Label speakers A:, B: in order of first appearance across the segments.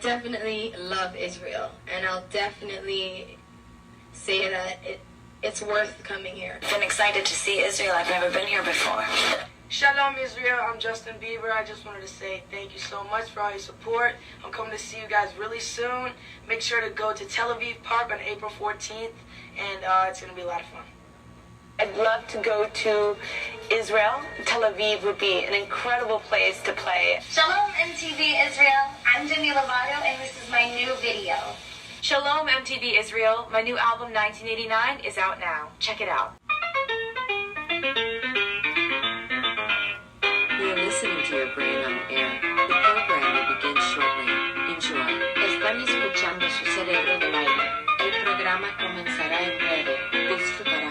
A: definitely love Israel, and I'll definitely say that it's worth coming here.
B: I've been excited to see Israel. I've never been here before.
C: Shalom Israel, I'm Justin Bieber. I just wanted to say thank you so much for all your support. I'm coming to see you guys really soon. Make sure to go to Tel Aviv Park on April 14th, and it's going to be a lot of fun.
B: I'd love to go to Israel. Tel Aviv would be an incredible place to play.
D: Shalom MTV Israel, I'm Demi Lovato and this is my new video.
E: Shalom MTV Israel, my new album 1989 is out now. Check it out.
F: You're listening to Your Brain on Air. The program will begin shortly. Enjoy. Están escuchando su cerebro del aire. El programa comenzará en breve. Disfrutará.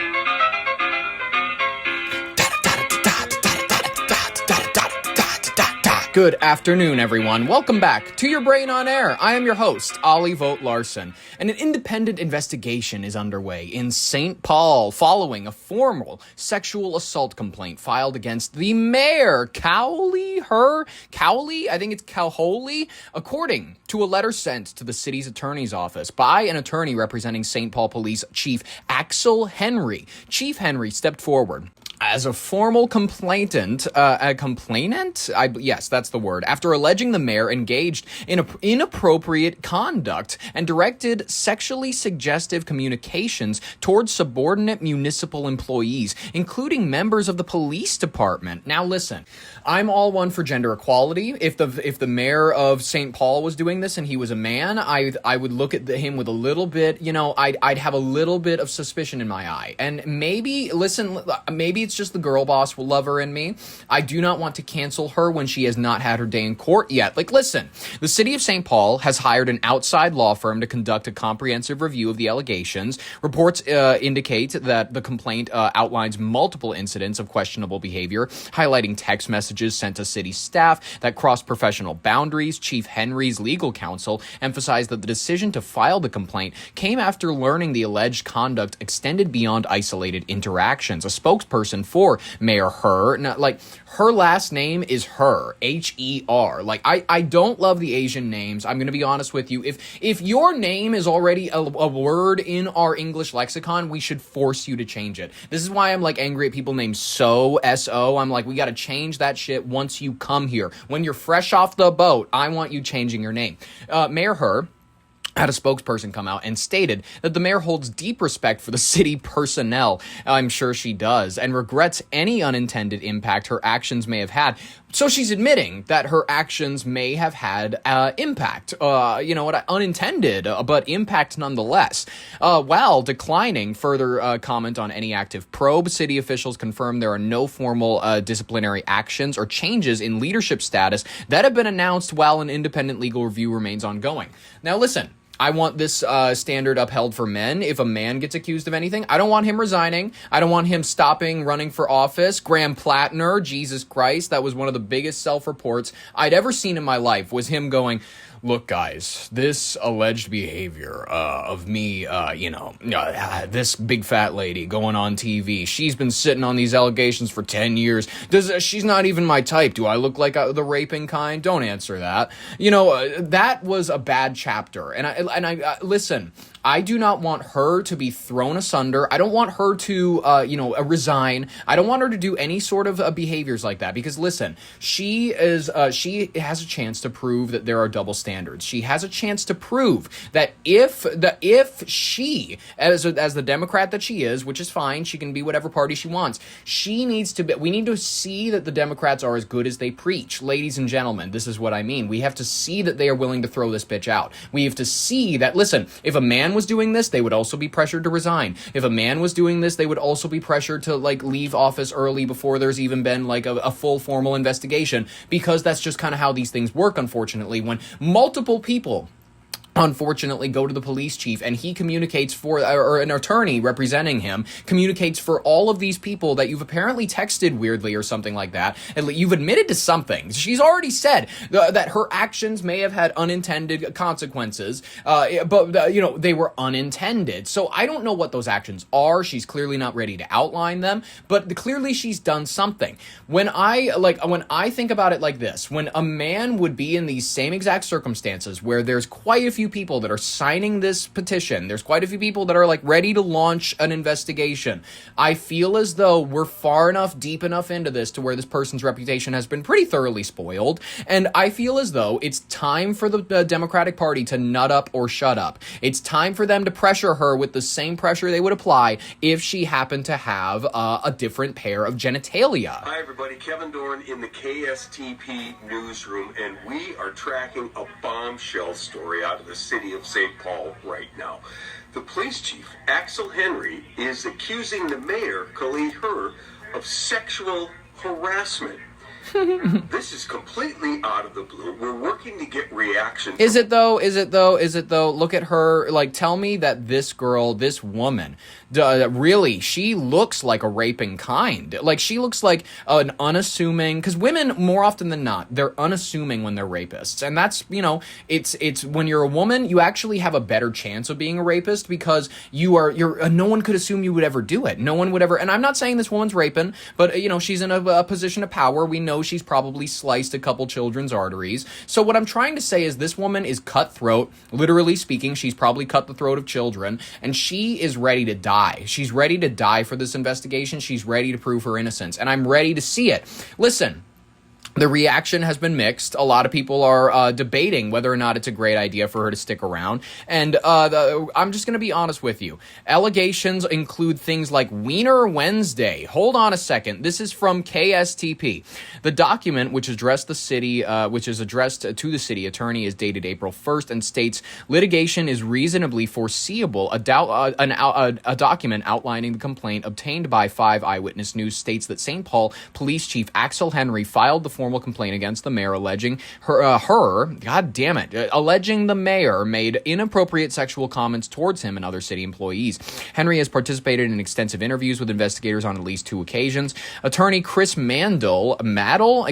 G: Good afternoon, everyone. Welcome back to Your Brain on Air. I am your host, Ollie Vogt Larson, and an independent investigation is underway in St. Paul following a formal sexual assault complaint filed against the mayor, Kaohly, I think it's Kaohly, according to a letter sent to the city's attorney's office by an attorney representing St. Paul Police Chief Axel Henry. Chief Henry stepped forward as a formal complainant, yes, that's the word, after alleging the mayor engaged in inappropriate conduct and directed sexually suggestive communications towards subordinate municipal employees, including members of the police department. Now listen, I'm all one for gender equality. If the mayor of St. Paul was doing this and he was a man, I would look at him with a little bit, I'd have a little bit of suspicion in my eye. And maybe it's just the girl boss lover in me. I do not want to cancel her when she has not had her day in court yet. Listen, the city of St. Paul has hired an outside law firm to conduct a comprehensive review of the allegations. Reports indicate that the complaint outlines multiple incidents of questionable behavior, highlighting text messages sent to city staff that cross professional boundaries. Chief Henry's legal counsel emphasized that the decision to file the complaint came after learning the alleged conduct extended beyond isolated interactions. A spokesperson for Mayor Her, her last name is Her, H-E-R. I don't love the Asian names. I'm going to be honest with you. If your name is already a word in our English lexicon, we should force you to change it. This is why I'm angry at people named So, S-O. I'm we got to change that shit once you come here. When you're fresh off the boat, I want you changing your name. Mayor Her had a spokesperson come out and stated that the mayor holds deep respect for the city personnel, I'm sure she does, and regrets any unintended impact her actions may have had. So she's admitting that her actions may have had impact, unintended, but impact nonetheless. While declining further comment on any active probe, city officials confirmed there are no formal disciplinary actions or changes in leadership status that have been announced while an independent legal review remains ongoing. Now listen, I want this standard upheld for men. If a man gets accused of anything, I don't want him resigning. I don't want him stopping running for office. Graham Plattner, Jesus Christ, that was one of the biggest self-reports I'd ever seen in my life, was him going, look, guys, this alleged behavior of me, this big fat lady going on TV, she's been sitting on these allegations for 10 years. She's not even my type. Do I look like the raping kind? Don't answer that. That was a bad chapter. And I listen, I do not want her to be thrown asunder. I don't want her to, resign. I don't want her to do any sort of behaviors like that, because listen, she has a chance to prove that there are double standards. She has a chance to prove that if she, as the Democrat that she is, which is fine, she can be whatever party she wants, we need to see that the Democrats are as good as they preach. Ladies and gentlemen, this is what I mean. We have to see that they are willing to throw this bitch out. We have to see that, listen, if a man was doing this, they would also be pressured to resign. If a man was doing this, they would also be pressured to leave office early before there's even been a full formal investigation, because that's just kind of how these things work, unfortunately, when multiple people unfortunately go to the police chief, and he communicates for, or an attorney representing him communicates for all of these people that you've apparently texted weirdly or something like that, and you've admitted to something. She's already said that her actions may have had unintended consequences, but they were unintended. So I don't know what those actions are. She's clearly not ready to outline them, but clearly she's done something. When I think about it like this, when a man would be in these same exact circumstances where there's quite a few people that are signing this petition, there's quite a few people that are like ready to launch an investigation, I feel as though we're far enough, deep enough into this to where this person's reputation has been pretty thoroughly spoiled, and I feel as though it's time for the Democratic Party to nut up or shut up. It's time for them to pressure her with the same pressure they would apply if she happened to have a different pair of genitalia.
H: Hi everybody, Kevin Dorn in the KSTP newsroom, and we are tracking a bombshell story out of the city of St. Paul right now. The police chief, Axel Henry, is accusing the mayor, Kaohly, of sexual harassment. This is completely out of the blue. We're working to get reaction.
G: Is it though? Look at her. Like, tell me that this girl, this woman, really, she looks like a raping kind. Like, she looks like an unassuming, because women, more often than not, they're unassuming when they're rapists. And that's, it's when you're a woman, you actually have a better chance of being a rapist because no one could assume you would ever do it. No one would ever, and I'm not saying this woman's raping, but, she's in a position of power. We know she's probably sliced a couple children's arteries. So what I'm trying to say is this woman is cutthroat. Literally speaking, she's probably cut the throat of children, and she is ready to die. She's ready to die for this investigation. She's ready to prove her innocence, and I'm ready to see it. Listen, the reaction has been mixed. A lot of people are debating whether or not it's a great idea for her to stick around. And I'm just going to be honest with you. Allegations include things like Wiener Wednesday. Hold on a second. This is from KSTP. The document, which is addressed to the city attorney, is dated April 1st and states litigation is reasonably foreseeable. A document outlining the complaint obtained by 5 Eyewitness News states that St. Paul Police Chief Axel Henry filed the formal complaint against the mayor alleging alleging the mayor made inappropriate sexual comments towards him and other city employees. Henry has participated in extensive interviews with investigators on at least 2 occasions. Attorney Chris Madel, Madel,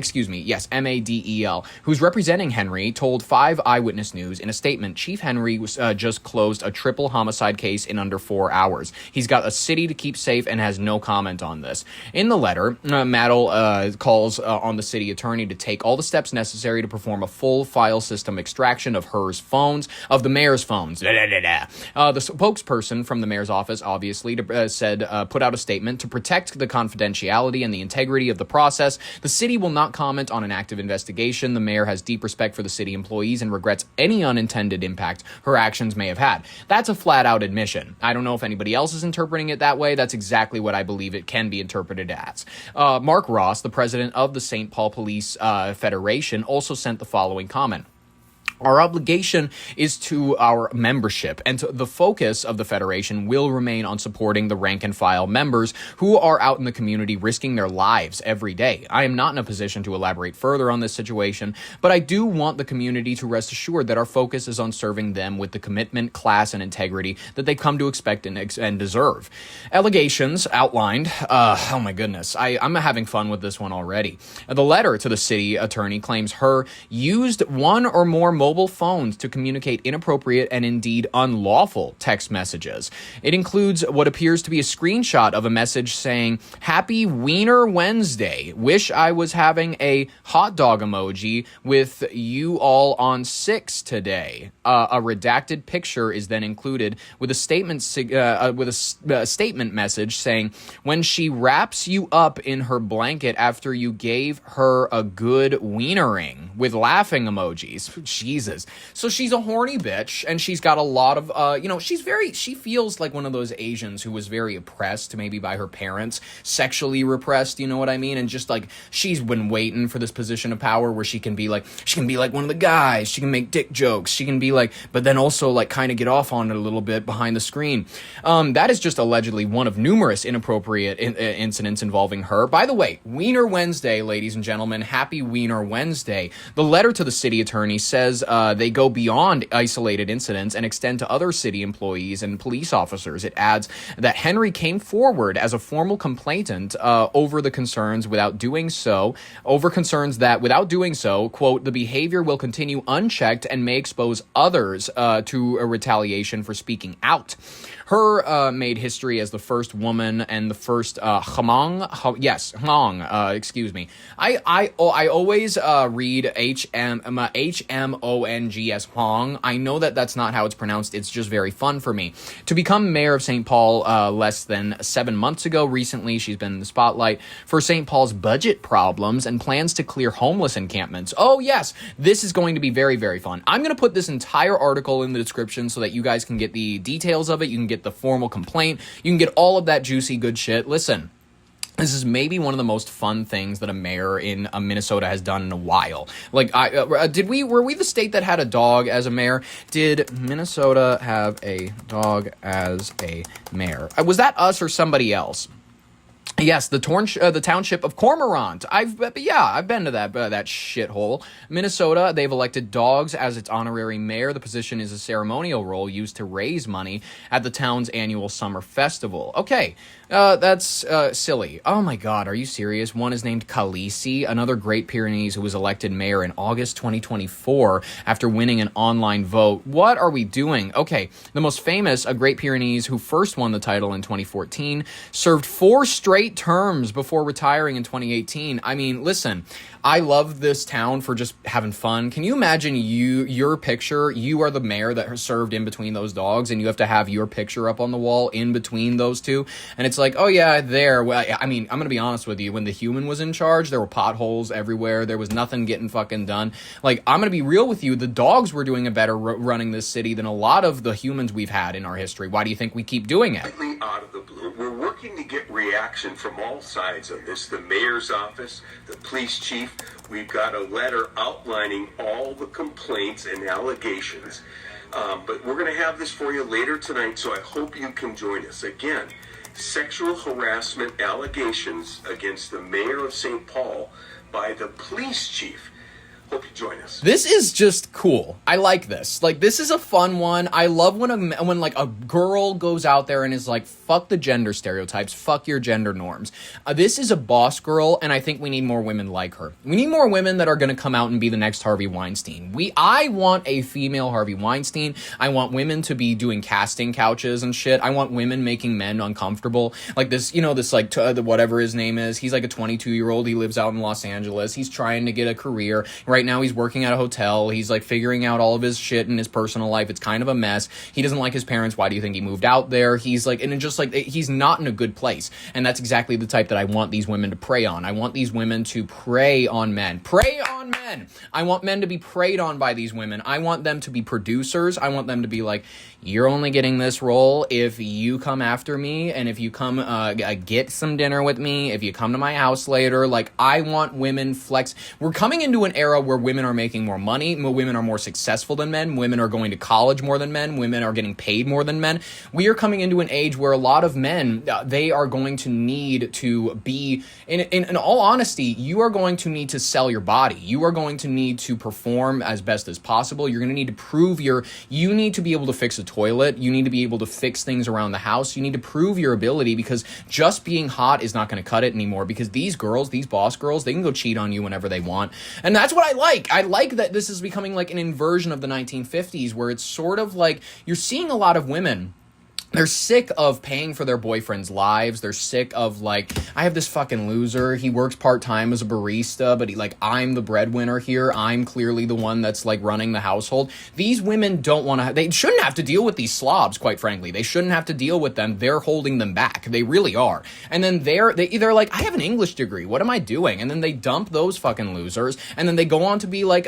G: who's representing Henry, told 5 Eyewitness News in a statement, Chief Henry was just closed a triple homicide case in under 4 hours. He's got a city to keep safe and has no comment on this. In the letter, Madel calls on the city attorney to take all the steps necessary to perform a full file system extraction of the mayor's phones. The spokesperson from the mayor's office obviously put out a statement to protect the confidentiality and the integrity of the process. The city will not comment on an active investigation. The mayor has deep respect for the city employees and regrets any unintended impact her actions may have had. That's a flat-out admission. I don't know if anybody else is interpreting it that way. That's exactly what I believe it can be interpreted as. Mark Ross, the president of the St. Paul Police Federation, also sent the following comment. Our obligation is to our membership, and the focus of the Federation will remain on supporting the rank-and-file members who are out in the community risking their lives every day. I am not in a position to elaborate further on this situation, but I do want the community to rest assured that our focus is on serving them with the commitment, class, and integrity that they come to expect and deserve. Allegations outlined, oh my goodness, I'm having fun with this one already. The letter to the city attorney claims her used one or more mobile phones to communicate inappropriate and indeed unlawful text messages. It includes what appears to be a screenshot of a message saying, Happy Wiener Wednesday. Wish I was having a hot dog emoji with you all on 6 today. A redacted picture is then included with a statement message saying, when she wraps you up in her blanket after you gave her a good wienering, with laughing emojis. Jesus. So she's a horny bitch, and she's got a lot of, she feels like one of those Asians who was very oppressed, maybe by her parents, sexually repressed, you know what I mean? And just like, she's been waiting for this position of power where she can be like one of the guys, she can make dick jokes, she can be like, but then also like kind of get off on it a little bit behind the screen. That is just allegedly one of numerous inappropriate incidents involving her. By the way, Wiener Wednesday, ladies and gentlemen, happy Wiener Wednesday. The letter to the city attorney says they go beyond isolated incidents and extend to other city employees and police officers. It adds that Henry came forward as a formal complainant over concerns that without doing so, quote, the behavior will continue unchecked and may expose others to a retaliation for speaking out. Her made history as the first woman and the first Hmong. Excuse me. I always read Hmong as Hong. I know that that's not how it's pronounced. It's just very fun for me. To become mayor of St. Paul less than 7 months ago, recently she's been in the spotlight for St. Paul's budget problems and plans to clear homeless encampments. Oh yes, this is going to be very, very fun. I'm going to put this entire article in the description so that you guys can get the details of it. You can get the formal complaint. You can get all of that juicy good shit. Listen, this is maybe one of the most fun things that a mayor in Minnesota has done in a while. Like, were we the state that had a dog as a mayor? Did Minnesota have a dog as a mayor? Was that us or somebody else? Yes, the township of Cormorant. I've been to that shithole. Minnesota, they've elected dogs as its honorary mayor. The position is a ceremonial role used to raise money at the town's annual summer festival. Okay, that's silly. Oh my god, are you serious? One is named Kaohly, another Great Pyrenees who was elected mayor in August 2024 after winning an online vote. What are we doing? Okay, the most famous, a Great Pyrenees who first won the title in 2014, served 4 straight terms before retiring in 2018. I mean, listen, I love this town for just having fun. Can you imagine your picture? You are the mayor that has served in between those dogs, and you have to have your picture up on the wall in between those two. And it's like, oh yeah, there. Well, I mean, I'm going to be honest with you. When the human was in charge, there were potholes everywhere. There was nothing getting fucking done. Like, I'm going to be real with you. The dogs were doing a better running this city than a lot of the humans we've had in our history. Why do you think we keep doing it?
H: Out of the blue, we're working to get reaction from all sides of this. The mayor's office, the police chief. We've got a letter outlining all the complaints and allegations. But we're going to have this for you later tonight, so I hope you can join us. Again, sexual harassment allegations against the mayor of St. Paul by the police chief. Hope you join us.
G: This is just cool. I like this. Like, this is a fun one. I love when like a girl goes out there and is like, fuck the gender stereotypes, fuck your gender norms. This is a boss girl, and I think we need more women like her. We need more women that are going to come out and be the next Harvey Weinstein. I want a female Harvey Weinstein. I want women to be doing casting couches and shit. I want women making men uncomfortable. Like this, whatever his name is. He's like a 22-year-old. He lives out in Los Angeles. He's trying to get a career. Right now he's working at a hotel. He's like figuring out all of his shit in his personal life. It's kind of a mess. He doesn't like his parents. Why do you think he moved out there? He's like, and it just like, he's not in a good place. And that's exactly the type that I want these women to prey on. I want these women to prey on men. Prey on men! I want men to be preyed on by these women. I want them to be producers. I want them to be like, you're only getting this role if you come after me, and if you come get some dinner with me, if you come to my house later. Like, I want women flex. We're coming into an era where women are making more money, women are more successful than men, women are going to college more than men, women are getting paid more than men. We are coming into an age where a lot of men, they are going to need to be, in all honesty, you are going to need to sell your body. You are going to need to perform as best as possible. You're going to need to prove you need to be able to fix a toilet. You need to be able to fix things around the house. You need to prove your ability, because just being hot is not going to cut it anymore, because these girls, these boss girls, they can go cheat on you whenever they want. And that's what I like. I like that this is becoming like an inversion of the 1950s, where it's sort of like you're seeing a lot of women. They're sick of paying for their boyfriends' lives. They're sick of, like, I have this fucking loser. He works part-time as a barista, but I'm the breadwinner here. I'm clearly the one that's, like, running the household. These women don't want to, they shouldn't have to deal with these slobs, quite frankly. They shouldn't have to deal with them. They're holding them back. They really are. And then they're like, I have an English degree. What am I doing? And then they dump those fucking losers. And then they go on to be like,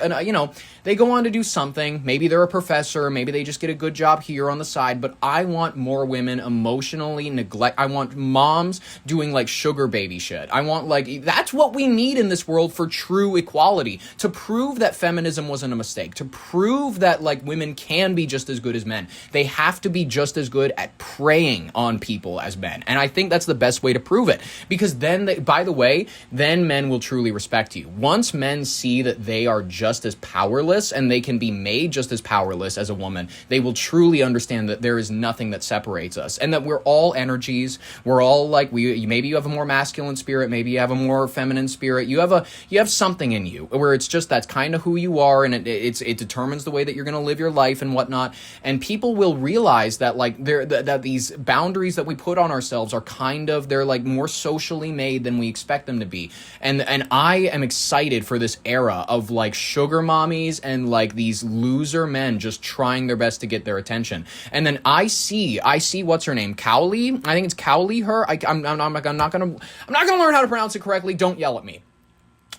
G: they go on to do something. Maybe they're a professor. Maybe they just get a good job here on the side. But I want more more women emotionally neglect. I want moms doing like sugar baby shit. I want like, that's what we need in this world for true equality, to prove that feminism wasn't a mistake, to prove that like women can be just as good as men. They have to be just as good at preying on people as men. And I think that's the best way to prove it, because then by the way, then men will truly respect you. Once men see that they are just as powerless and they can be made just as powerless as a woman, they will truly understand that there is nothing that separates us, and that we're all energies. We're all like, maybe you have a more masculine spirit, maybe you have a more feminine spirit. You have something in you where it's just, that's kind of who you are, and it determines the way that you're going to live your life and whatnot. And people will realize that like that these boundaries that we put on ourselves are they're like more socially made than we expect them to be. And I am excited for this era of like sugar mommies and like these loser men just trying their best to get their attention. And then I see what's her name, Kaohly. I think it's Kaohly. I'm not gonna learn how to pronounce it correctly. Don't yell at me.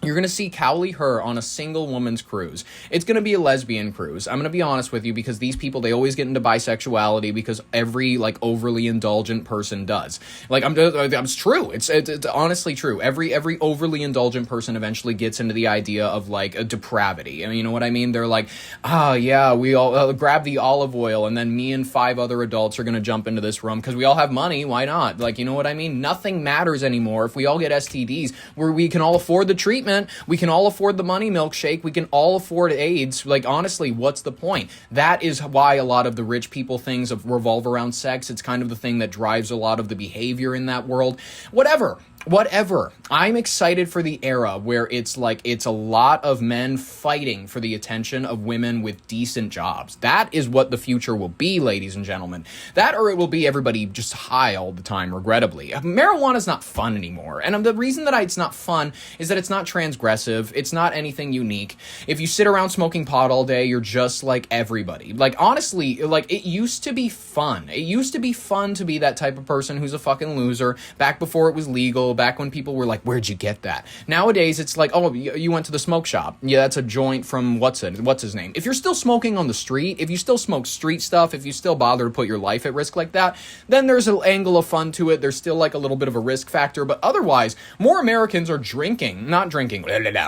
G: You're going to see Kaohly her on a single woman's cruise. It's going to be a lesbian cruise. I'm going to be honest with you, because these people, they always get into bisexuality because every like overly indulgent person does. Like it's true. It's honestly true. Every overly indulgent person eventually gets into the idea of like a depravity. I mean, you know what I mean? They're like, yeah, we all grab the olive oil, and then me and 5 other adults are going to jump into this room because we all have money. Why not? Like, you know what I mean? Nothing matters anymore if we all get STDs, where we can all afford the treatment. We can all afford the money milkshake. We can all afford AIDS. Like, honestly, what's the point? That is why a lot of the rich people things revolve around sex. It's kind of the thing that drives a lot of the behavior in that world. Whatever. I'm excited for the era where it's a lot of men fighting for the attention of women with decent jobs. That is what the future will be, ladies and gentlemen. That, or it will be everybody just high all the time, regrettably. Marijuana is not fun anymore. And the reason that it's not fun is that it's not transgressive. It's not anything unique. If you sit around smoking pot all day, you're just like everybody. Like, honestly, like, it used to be fun. It used to be fun to be that type of person who's a fucking loser back before it was legal, back when people were like, where'd you get that? Nowadays, it's like, oh, you went to the smoke shop. Yeah, that's a joint from what's his name? If you're still smoking on the street, if you still smoke street stuff, if you still bother to put your life at risk like that, then there's an angle of fun to it. There's still like a little bit of a risk factor. But otherwise, more Americans are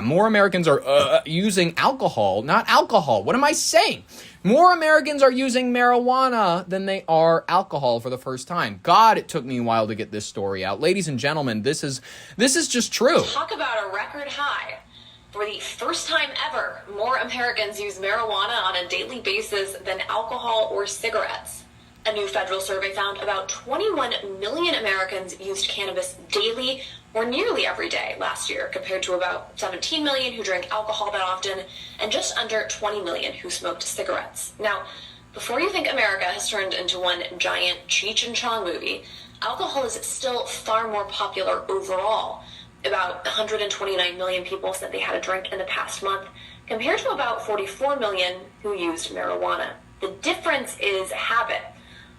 G: more Americans are using alcohol, not alcohol. What am I saying? More Americans are using marijuana than they are alcohol for the first time. God, it took me a while to get this story out. Ladies and gentlemen, this is just true.
E: Talk about a record high. For the first time ever, more Americans use marijuana on a daily basis than alcohol or cigarettes. A new federal survey found about 21 million Americans used cannabis daily or nearly every day last year, compared to about 17 million who drank alcohol that often and just under 20 million who smoked cigarettes. Now, before you think America has turned into one giant Cheech and Chong movie, alcohol is still far more popular overall. About 129 million people said they had a drink in the past month, compared to about 44 million who used marijuana. The difference is habit.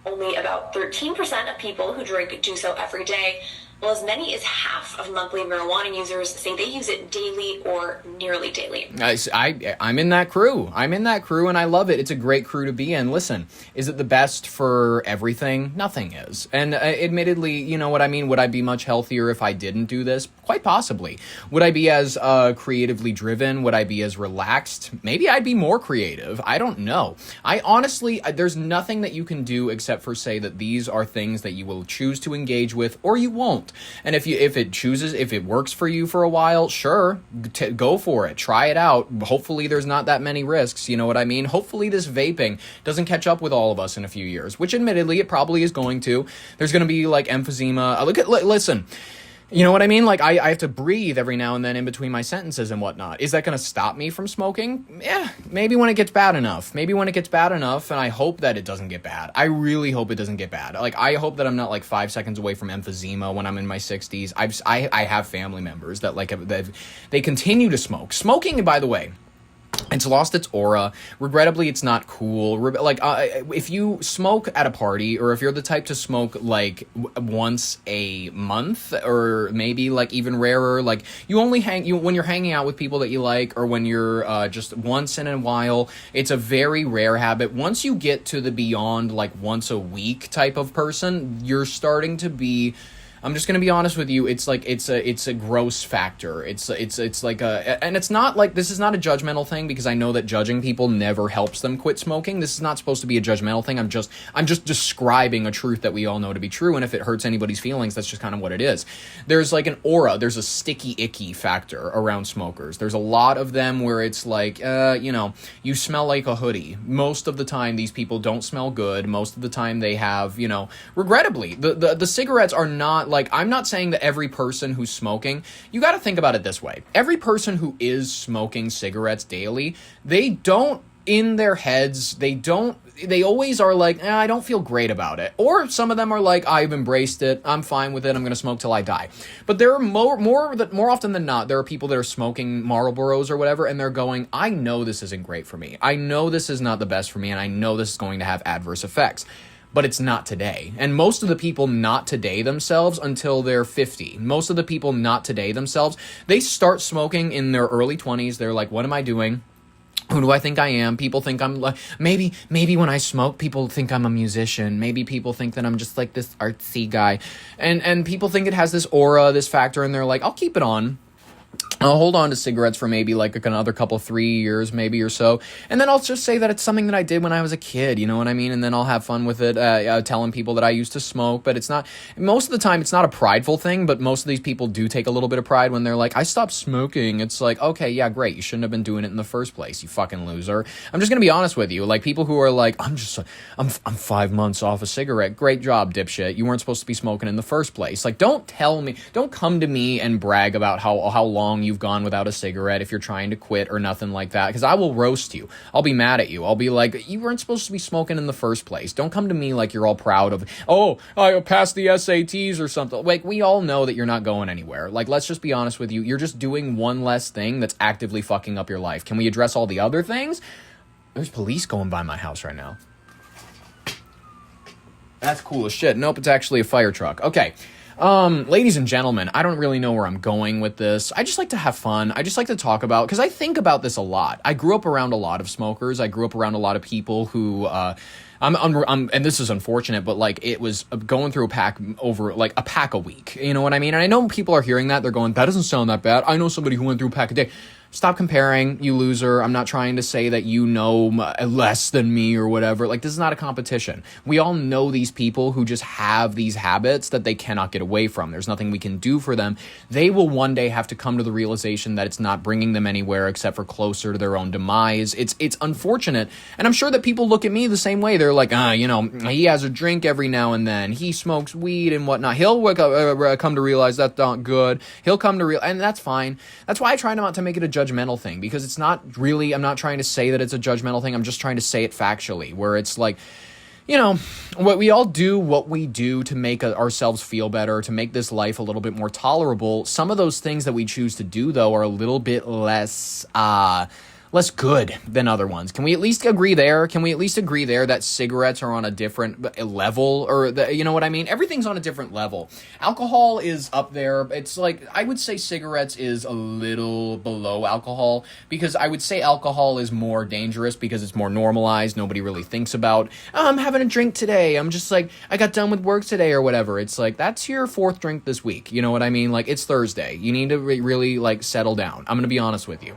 E: Only about 13% of people who drink do so every day, while as many as half of monthly marijuana users say they use it daily or nearly daily.
G: I'm in that crew. And I love it. It's a great crew to be in. Listen, is it the best for everything? Nothing is. And admittedly, you know what I mean? Would I be much healthier if I didn't do this? Quite possibly. Would I be as creatively driven? Would I be as relaxed? Maybe I'd be more creative. I don't know. I honestly, there's nothing that you can do except for say that these are things that you will choose to engage with or you won't. And if it works for you for a while, sure, go for it. Try it out. Hopefully there's not that many risks. You know what I mean? Hopefully this vaping doesn't catch up with all of us in a few years, which admittedly it probably is going to. There's going to be like emphysema. Listen. You know what I mean? Like, I have to breathe every now and then in between my sentences and whatnot. Is that going to stop me from smoking? Yeah, maybe when it gets bad enough. And I hope that it doesn't get bad. I really hope it doesn't get bad. Like, I hope that I'm not, like, 5 seconds away from emphysema when I'm in my 60s. I have family members that, like, they continue to smoke. Smoking, by the way, It's lost its aura. Regrettably, it's not cool. If you smoke at a party, or if you're the type to smoke like once a month, or maybe like even rarer, like when you're hanging out with people that you like, or when you're just once in a while, it's a very rare habit. Once you get to the beyond like once a week type of person, you're starting to be, I'm just gonna be honest with you. It's like it's a gross factor. It's like and it's not like, this is not a judgmental thing, because I know that judging people never helps them quit smoking. This is not supposed to be a judgmental thing. I'm just describing a truth that we all know to be true. And if it hurts anybody's feelings, that's just kind of what it is. There's like an aura. There's a sticky, icky factor around smokers. There's a lot of them where it's like, you smell like a hoodie. Most of the time, these people don't smell good. Most of the time, they have, regrettably, the cigarettes are not. Like, I'm not saying that every person who's smoking, you got to think about it this way. Every person who is smoking cigarettes daily, they don't, in their heads, they always are like, I don't feel great about it. Or some of them are like, I've embraced it, I'm fine with it, I'm going to smoke till I die. But there are more often than not, there are people that are smoking Marlboros or whatever, and they're going, I know this isn't great for me. I know this is not the best for me, and I know this is going to have adverse effects. But it's not today. And most of the people not today themselves until they're 50. Most of the people not today themselves, they start smoking in their early 20s. They're like, what am I doing? Who do I think I am? People think I'm like, maybe when I smoke, people think I'm a musician. Maybe people think that I'm just like this artsy guy. And people think it has this aura, this factor, and they're like, I'll keep it on. I'll hold on to cigarettes for maybe like another couple, 3 years maybe or so. And then I'll just say that it's something that I did when I was a kid, you know what I mean? And then I'll have fun with it, telling people that I used to smoke. But it's not, most of the time, it's not a prideful thing, but most of these people do take a little bit of pride when they're like, I stopped smoking. It's like, okay, yeah, great. You shouldn't have been doing it in the first place, you fucking loser. I'm just going to be honest with you. Like, people who are like, I'm 5 months off a cigarette. Great job, dipshit. You weren't supposed to be smoking in the first place. Like, don't come to me and brag about how long you've gone without a cigarette if you're trying to quit or nothing like that, because I will roast you. I'll be mad at you. I'll be like, you weren't supposed to be smoking in the first place. Don't come to me like you're all proud of, oh, I passed the SATs or something. Like, we all know that you're not going anywhere. Like, let's just be honest with you. You're just doing one less thing that's actively fucking up your life. Can we address all the other things? There's police going by my house right now. That's cool as shit. Nope, it's actually a fire truck. Okay. Ladies and gentlemen, I don't really know where I'm going with this. I just like to have fun. I just like to talk about, because I think about this a lot. I grew up around a lot of smokers. I grew up around a lot of people who, and this is unfortunate, but like, it was going through a pack a week. You know what I mean? And I know people are hearing that. They're going, that doesn't sound that bad. I know somebody who went through a pack a day. Stop comparing, you loser. I'm not trying to say that you know less than me or whatever. Like, this is not a competition. We all know these people who just have these habits that they cannot get away from. There's nothing we can do for them. They will one day have to come to the realization that it's not bringing them anywhere except for closer to their own demise. It's unfortunate. And I'm sure that people look at me the same way. They're like, he has a drink every now and then. He smokes weed and whatnot. He'll come to realize that's not good. He'll come to realize, and that's fine. That's why I try not to make it a judgmental thing, because it's not really, I'm not trying to say that it's a judgmental thing. I'm just trying to say it factually, where it's like, what we all do, what we do to make ourselves feel better, to make this life a little bit more tolerable. Some of those things that we choose to do, though, are a little bit less good than other ones. Can we at least agree there? Can we at least agree there that cigarettes are on a different level? Or, you know what I mean? Everything's on a different level. Alcohol is up there. It's like, I would say cigarettes is a little below alcohol, because I would say alcohol is more dangerous because it's more normalized. Nobody really thinks about, I'm having a drink today. I'm just like, I got done with work today or whatever. It's like, that's your fourth drink this week. You know what I mean? Like, it's Thursday. You need to really like settle down. I'm going to be honest with you.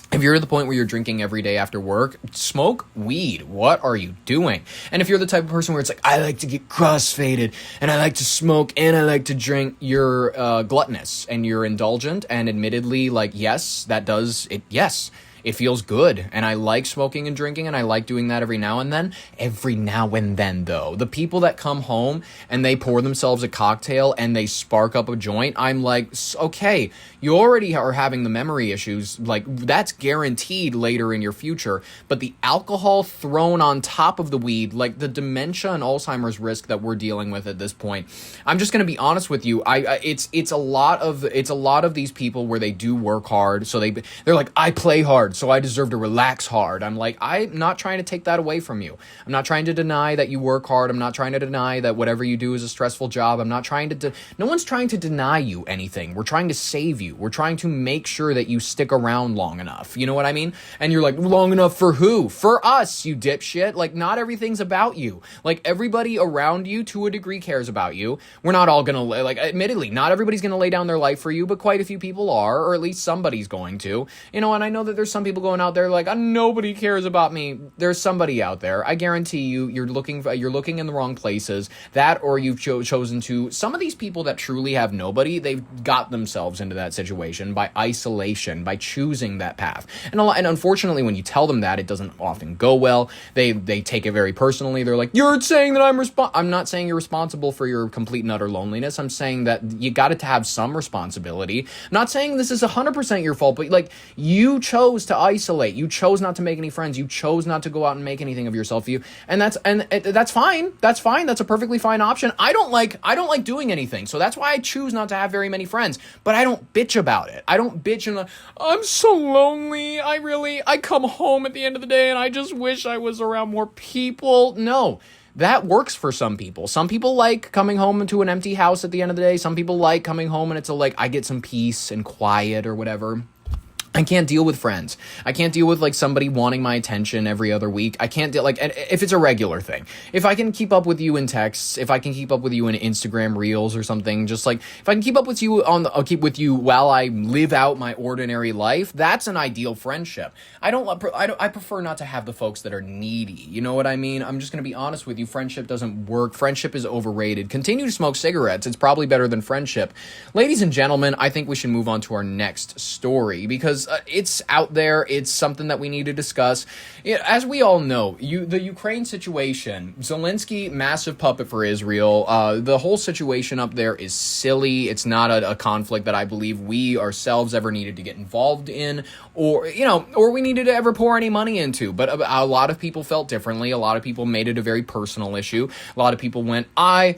G: If you're at the point where you're drinking every day after work, smoke weed. What are you doing? And if you're the type of person where it's like, I like to get crossfaded, and I like to smoke, and I like to drink, you're gluttonous, and you're indulgent, and admittedly, like, yes, that does it. Yes, it feels good, and I like smoking and drinking, and I like doing that every now and then. Every now and then, though. The people that come home, and they pour themselves a cocktail, and they spark up a joint, I'm like, okay, you already are having the memory issues. Like, that's guaranteed later in your future. But the alcohol thrown on top of the weed, like the dementia and Alzheimer's risk that we're dealing with at this point, I'm just going to be honest with you. It's a lot of these people where they do work hard. So they're like, I play hard, so I deserve to relax hard. I'm like, I'm not trying to take that away from you. I'm not trying to deny that you work hard. I'm not trying to deny that whatever you do is a stressful job. I'm not trying to, no one's trying to deny you anything. We're trying to save you. We're trying to make sure that you stick around long enough. You know what I mean? And you're like, long enough for who? For us, you dipshit. Like, not everything's about you. Like, everybody around you to a degree cares about you. We're not all gonna, like, admittedly, not everybody's gonna lay down their life for you, but quite a few people are, or at least somebody's going to. You know, and I know that there's some people going out there like, nobody cares about me. There's somebody out there. I guarantee you, you're looking in the wrong places. That, or you've chosen to. Some of these people that truly have nobody, they've got themselves into that situation by isolation, by choosing that path. And unfortunately, when you tell them that, it doesn't often go well. They take it very personally. They're like, you're saying that I'm not saying you're responsible for your complete and utter loneliness. I'm saying that you got to have some responsibility. I'm not saying this is 100% your fault, but like, you chose to isolate. You chose not to make any friends. You chose not to go out and make anything of yourself. And that's fine. That's fine. That's a perfectly fine option. I don't like doing anything. So that's why I choose not to have very many friends, but I don't bitch about it. I don't bitch and like, I'm so lonely. I come home at the end of the day and I just wish I was around more people. No. That works for some people. Some people like coming home to an empty house at the end of the day. Some people like coming home and it's I get some peace and quiet or whatever. I can't deal with friends. I can't deal with like somebody wanting my attention every other week. I can't deal if it's a regular thing. If I can keep up with you in texts, if I can keep up with you in Instagram Reels or something, just like if I can keep up with you I'll keep with you while I live out my ordinary life. That's an ideal friendship. I prefer not to have the folks that are needy. You know what I mean? I'm just going to be honest with you. Friendship doesn't work. Friendship is overrated. Continue to smoke cigarettes. It's probably better than friendship. Ladies and gentlemen, I think we should move on to our next story because it's out there. It's something that we need to discuss. As we all know, the Ukraine situation, Zelensky, massive puppet for Israel. The whole situation up there is silly. It's not a conflict that I believe we ourselves ever needed to get involved in, or we needed to ever pour any money into. But a lot of people felt differently. A lot of people made it a very personal issue. A lot of people went, I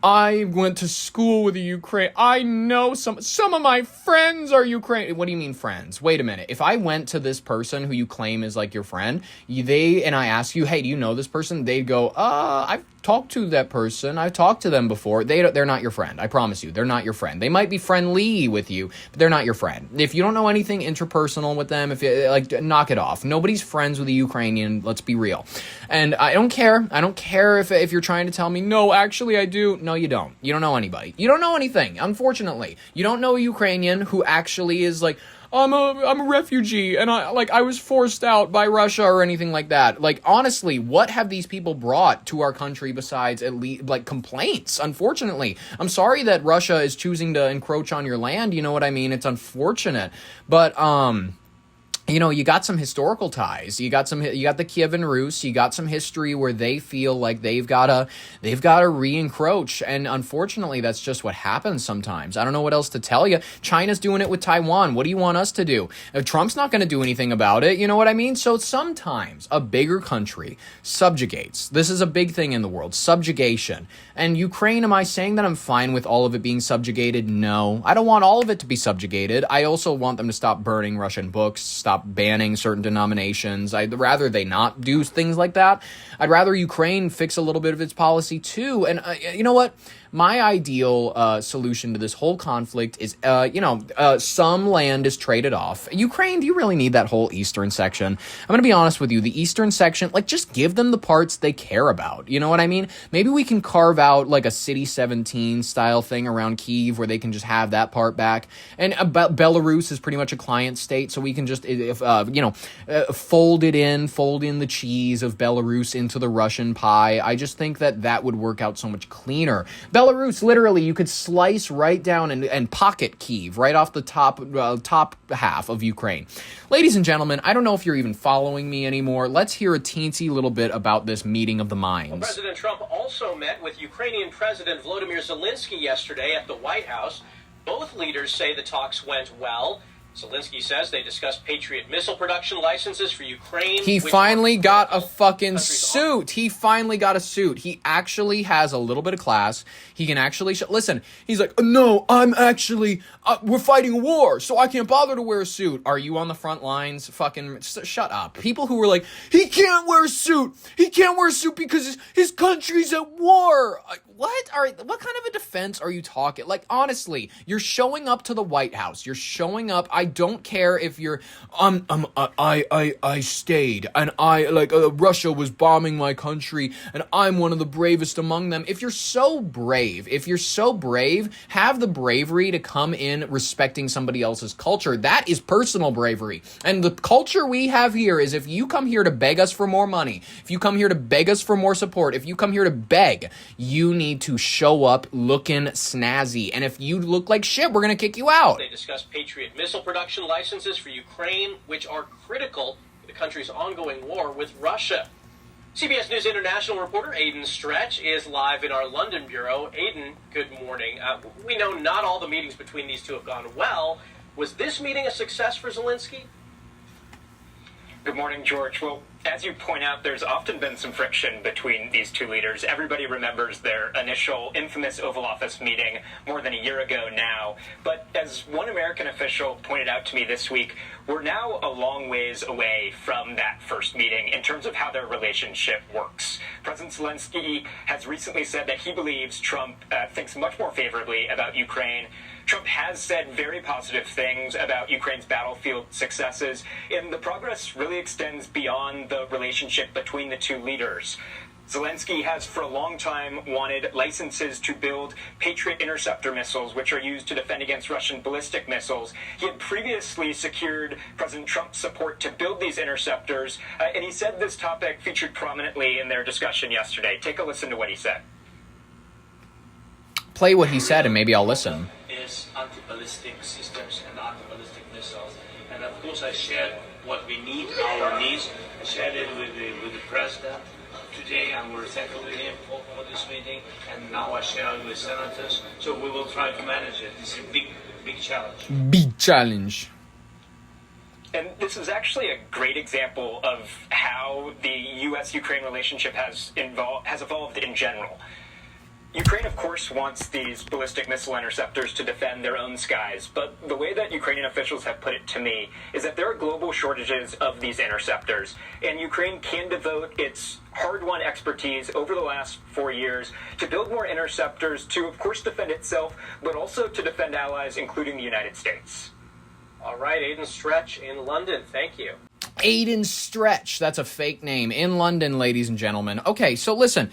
G: went to school with a Ukraine. I know some of my friends are Ukrainian. What do you mean friends? Wait a minute. If I went to this person who you claim is like your friend, and I ask you, hey, do you know this person? They'd go, I've talked to that person. I've talked to them before. They're not your friend. I promise you, they're not your friend. They might be friendly with you, but they're not your friend. If you don't know anything interpersonal with them, if you knock it off. Nobody's friends with a Ukrainian. Let's be real. And I don't care. I don't care if you're trying to tell me, no, actually I do. No, you don't. You don't know anybody. You don't know anything. Unfortunately, you don't know a Ukrainian who actually is like, I'm a refugee and I was forced out by Russia or anything like that. Like, honestly, what have these people brought to our country besides at least like complaints? Unfortunately, I'm sorry that Russia is choosing to encroach on your land. You know what I mean? It's unfortunate, but you got some historical ties. You got the Kievan Rus. You got some history where they feel like they've got to re-encroach, and unfortunately, that's just what happens sometimes. I don't know what else to tell you. China's doing it with Taiwan. What do you want us to do? Trump's not going to do anything about it. You know what I mean? So sometimes a bigger country subjugates. This is a big thing in the world, subjugation. And Ukraine, am I saying that I'm fine with all of it being subjugated? No, I don't want all of it to be subjugated. I also want them to stop burning Russian books, stop banning certain denominations. I'd rather they not do things like that. I'd rather Ukraine fix a little bit of its policy too. And you know what? My ideal solution to this whole conflict is, some land is traded off. Ukraine, do you really need that whole eastern section? I'm going to be honest with you. The eastern section, just give them the parts they care about. You know what I mean? Maybe we can carve out like a City 17 style thing around Kyiv where they can just have that part back. And Belarus is pretty much a client state, so we can just, fold in the cheese of Belarus into the Russian pie. I just think that would work out so much cleaner. Belarus, literally, you could slice right down and pocket Kyiv right off the top half of Ukraine. Ladies and gentlemen, I don't know if you're even following me anymore. Let's hear a teensy little bit about this meeting of the minds.
I: Well, President Trump also met with Ukrainian President Volodymyr Zelenskyy yesterday at the White House. Both leaders say the talks went well. Zelensky says they discussed Patriot missile production licenses for Ukraine.
G: He finally got a fucking suit. He finally got a suit. He actually has a little bit of class. He can actually... Listen, he's like, no, I'm actually... we're fighting a war, so I can't bother to wear a suit. Are you on the front lines? Fucking... Shut up. People who were like, he can't wear a suit. He can't wear a suit because his country's at war. What kind of a defense are you talking? Like, honestly, you're showing up to the White House. You're showing up. I don't care if you're, I stayed, and Russia was bombing my country, and I'm one of the bravest among them. If you're so brave, have the bravery to come in respecting somebody else's culture. That is personal bravery. And the culture we have here is if you come here to beg us for more money, if you come here to beg us for more support, if you come here to beg, you need to show up looking snazzy. And if you look like shit, we're going to kick you out.
I: They discussed Patriot missile production licenses for Ukraine, which are critical to the country's ongoing war with Russia. CBS News International reporter Aidan Stretch is live in our London bureau. Aidan, good morning. We know not all the meetings between these two have gone well. Was this meeting a success for Zelensky?
J: Good morning, George. Well, as you point out, there's often been some friction between these two leaders. Everybody remembers their initial infamous Oval Office meeting more than a year ago now. But as one American official pointed out to me this week, we're now a long ways away from that first meeting in terms of how their relationship works. President Zelensky has recently said that he believes Trump thinks much more favorably about Ukraine. Trump has said very positive things about Ukraine's battlefield successes, and the progress really extends beyond the relationship between the two leaders. Zelensky has for a long time wanted licenses to build Patriot interceptor missiles, which are used to defend against Russian ballistic missiles. He had previously secured President Trump's support to build these interceptors, and he said this topic featured prominently in their discussion yesterday. Take a listen to what he said.
G: Play what he said, and maybe I'll listen.
K: Is anti-ballistic systems and anti-ballistic missiles, and of course I shared what we need, our needs. I shared it with the president today, and we're thankful to him for this meeting. And now I share it with senators. So we will try to manage it. It's a big challenge.
G: Big challenge.
J: And this is actually a great example of how the U.S.-Ukraine relationship has evolved in general. Ukraine, of course, wants these ballistic missile interceptors to defend their own skies, but the way that Ukrainian officials have put it to me is that there are global shortages of these interceptors, and Ukraine can devote its hard-won expertise over the last 4 years to build more interceptors to, of course, defend itself, but also to defend allies, including the United States.
I: All right, Aidan Stretch in London. Thank you.
G: Aidan Stretch. That's a fake name. In London, ladies and gentlemen. Okay, so listen.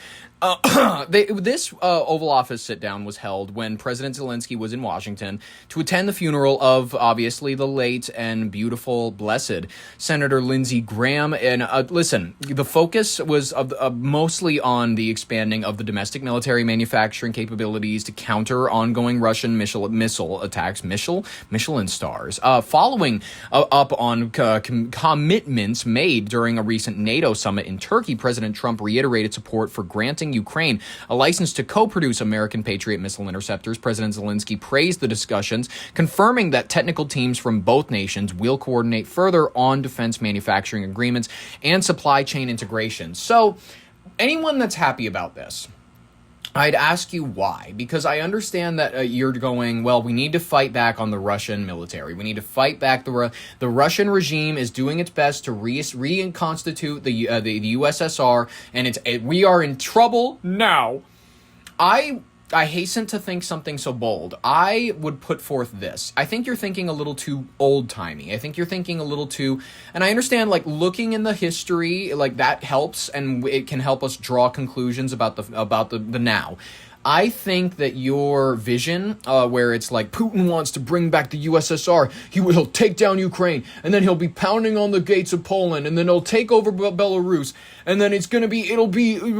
G: This Oval Office sit-down was held when President Zelensky was in Washington to attend the funeral of, obviously, the late and beautiful, blessed Senator Lindsey Graham. And listen, the focus was mostly on the expanding of the domestic military manufacturing capabilities to counter ongoing Russian missile attacks, Michelin stars, following up on commitments made during a recent NATO summit in Turkey. President Trump reiterated support for granting Ukraine a license to co-produce American Patriot missile interceptors. President Zelensky praised the discussions, confirming that technical teams from both nations will coordinate further on defense manufacturing agreements and supply chain integration. So, anyone that's happy about this, I'd ask you why, because I understand that you're going, well, we need to fight back on the Russian military. We need to fight back. The Russian regime is doing its best to reconstitute the USSR, and we are in trouble now. I hasten to think something so bold. I would put forth this. I think you're thinking a little too old-timey. I think you're thinking a little too... And I understand, like, looking in the history, like, that helps, and it can help us draw conclusions about the now. I think that your vision, where it's like, Putin wants to bring back the USSR, he'll take down Ukraine, and then he'll be pounding on the gates of Poland, and then he'll take over Belarus, and then it'll be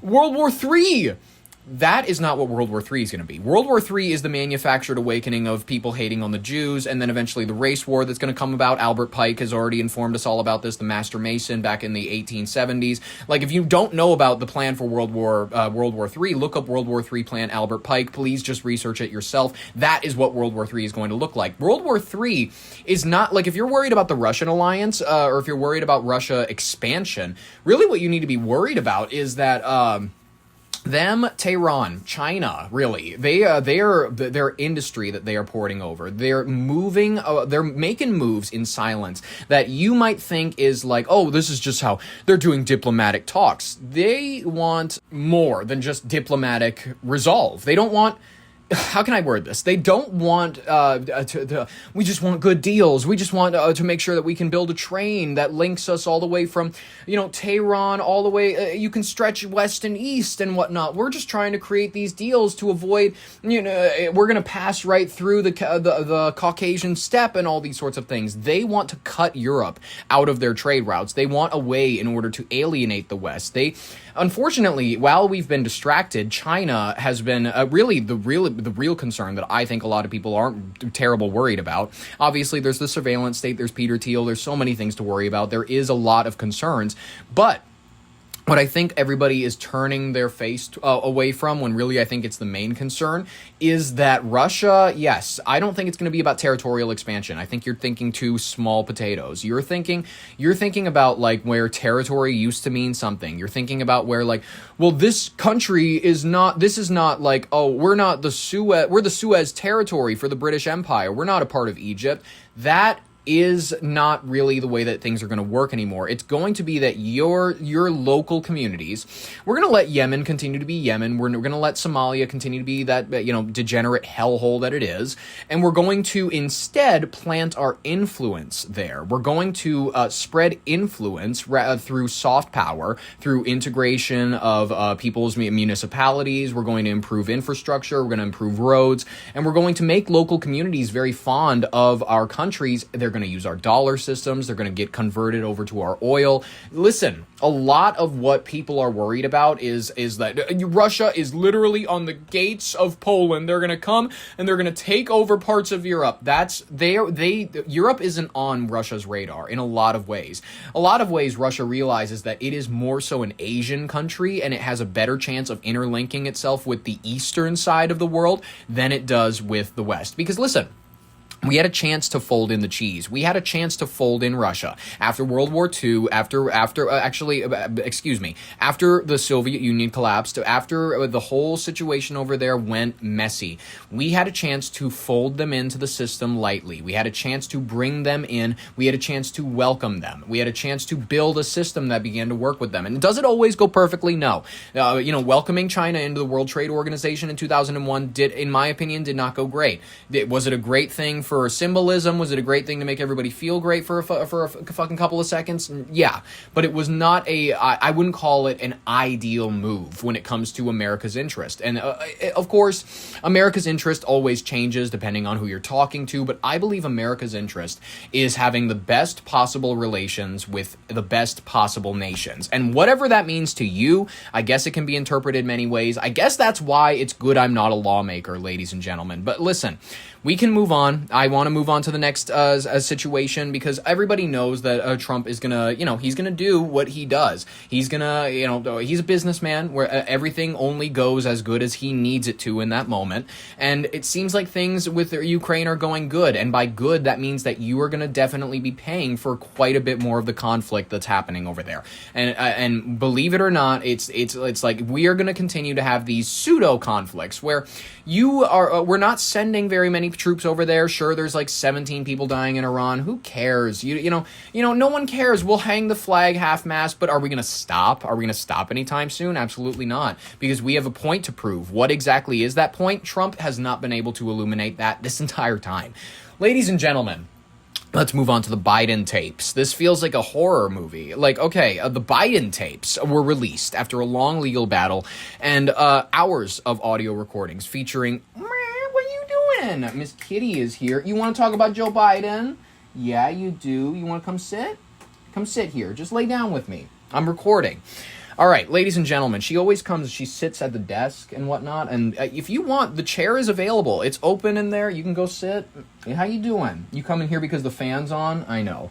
G: World War III. that is not what World War III is going to be. World War III is the manufactured awakening of people hating on the Jews, and then eventually the race war that's going to come about. Albert Pike has already informed us all about this, the Master Mason back in the 1870s. Like, if you don't know about the plan for World War III, look up World War III plan Albert Pike. Please just research it yourself. That is what World War III is going to look like. World War III is not, like, if you're worried about the Russian alliance, or if you're worried about Russia expansion, really what you need to be worried about is that, Tehran, China, really, their industry that they are porting over. They're making moves in silence that you might think is like, oh, this is just how they're doing diplomatic talks. They want more than just diplomatic resolve. They don't want, how can I word this? They don't want we just want good deals. We just want to make sure that we can build a train that links us all the way from, Tehran all the way. You can stretch west and east and whatnot. We're just trying to create these deals to avoid, we're going to pass right through the Caucasian steppe and all these sorts of things. They want to cut Europe out of their trade routes. They want a way in order to alienate the West. Unfortunately, while we've been distracted, China has been really the real concern that I think a lot of people aren't terrible worried about. Obviously, there's the surveillance state, there's Peter Thiel, there's so many things to worry about. There is a lot of concerns, but what I think everybody is turning their face away from, when really I think it's the main concern, is that Russia, yes, I don't think it's going to be about territorial expansion. I think you're thinking too small potatoes. You're thinking about, like, where territory used to mean something. You're thinking about where, like, well, this country is not, this is not like, oh, we're the Suez territory for the British Empire. We're not a part of Egypt. That is not really the way that things are going to work anymore. It's going to be that your local communities, we're going to let Yemen continue to be Yemen. We're going to let Somalia continue to be that, degenerate hellhole that it is. And we're going to instead plant our influence there. We're going to spread influence through soft power, through integration of people's municipalities. We're going to improve infrastructure. We're going to improve roads. And we're going to make local communities very fond of our countries. They're going to use our dollar systems. They're going to get converted over to our oil. Listen, a lot of what people are worried about is that Russia is literally on the gates of Poland. They're going to come and they're going to take over parts of Europe. Europe isn't on Russia's radar in a lot of ways. A lot of ways, Russia realizes that it is more so an Asian country and it has a better chance of interlinking itself with the eastern side of the world than it does with the West. Because listen, we had a chance to fold in the cheese. We had a chance to fold in Russia after World War II, after the Soviet Union collapsed, after the whole situation over there went messy. We had a chance to fold them into the system lightly. We had a chance to bring them in. We had a chance to welcome them. We had a chance to build a system that began to work with them. And does it always go perfectly? No. Welcoming China into the World Trade Organization in 2001 in my opinion, did not go great. Was it a great thing for symbolism? Was it a great thing to make everybody feel great for a fucking couple of seconds? Yeah, but it was not I wouldn't call it an ideal move when it comes to America's interest. And of course, America's interest always changes depending on who you're talking to, but I believe America's interest is having the best possible relations with the best possible nations. And whatever that means to you, I guess it can be interpreted many ways. I guess that's why it's good I'm not a lawmaker, ladies and gentlemen. But listen, we can move on. I want to move on to the next situation because everybody knows that Trump is gonna, he's gonna do what he does. He's gonna, he's a businessman where everything only goes as good as he needs it to in that moment. And it seems like things with Ukraine are going good. And by good, that means that you are gonna definitely be paying for quite a bit more of the conflict that's happening over there. And believe it or not, it's like we are gonna continue to have these pseudo conflicts where we're not sending very many troops over there. Sure, there's like 17 people dying in Iran. Who cares? No one cares. We'll hang the flag half-mast, but are we going to stop? Are we going to stop anytime soon? Absolutely not, because we have a point to prove. What exactly is that point? Trump has not been able to illuminate that this entire time. Ladies and gentlemen, let's move on to the Biden tapes. This feels like a horror movie. Like, okay, the Biden tapes were released after a long legal battle and hours of audio recordings featuring... What are you doing? Miss Kitty is here. You want to talk about Joe Biden? Yeah, you do. You want to come sit? Come sit here. Just lay down with me. I'm recording. All right, ladies and gentlemen, she always comes, she sits at the desk and whatnot, and if you want, the chair is available. It's open in there. You can go sit. How you doing? You come in here because the fan's on? I know.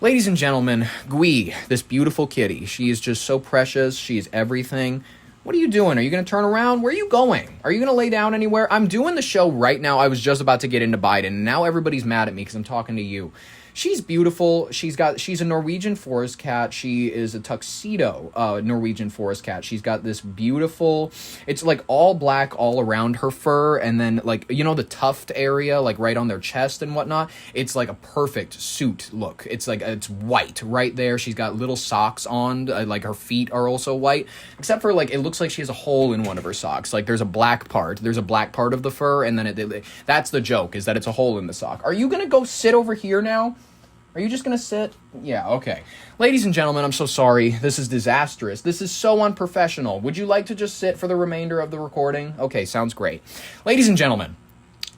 G: Ladies and gentlemen, Gui, this beautiful kitty, she is just so precious. She is everything. What are you doing? Are you going to turn around? Where are you going? Are you going to lay down anywhere? I'm doing the show right now. I was just about to get into Biden, and now everybody's mad at me because I'm talking to you. She's beautiful. She's a Norwegian forest cat. She is a tuxedo Norwegian forest cat. She's got this beautiful, it's like all black all around her fur, and then like, you know, the tuft area, like right on their chest and whatnot. It's like a perfect suit look. It's like, it's white right there. She's got little socks on, like her feet are also white, except for like, it looks like she has a hole in one of her socks. Like there's a black part of the fur, and then that's the joke, is that it's a hole in the sock. Are you gonna go sit over here now? Are you just going to sit? Yeah, okay. Ladies and gentlemen, I'm so sorry. This is disastrous. This is so unprofessional. Would you like to just sit for the remainder of the recording? Okay, sounds great. Ladies and gentlemen,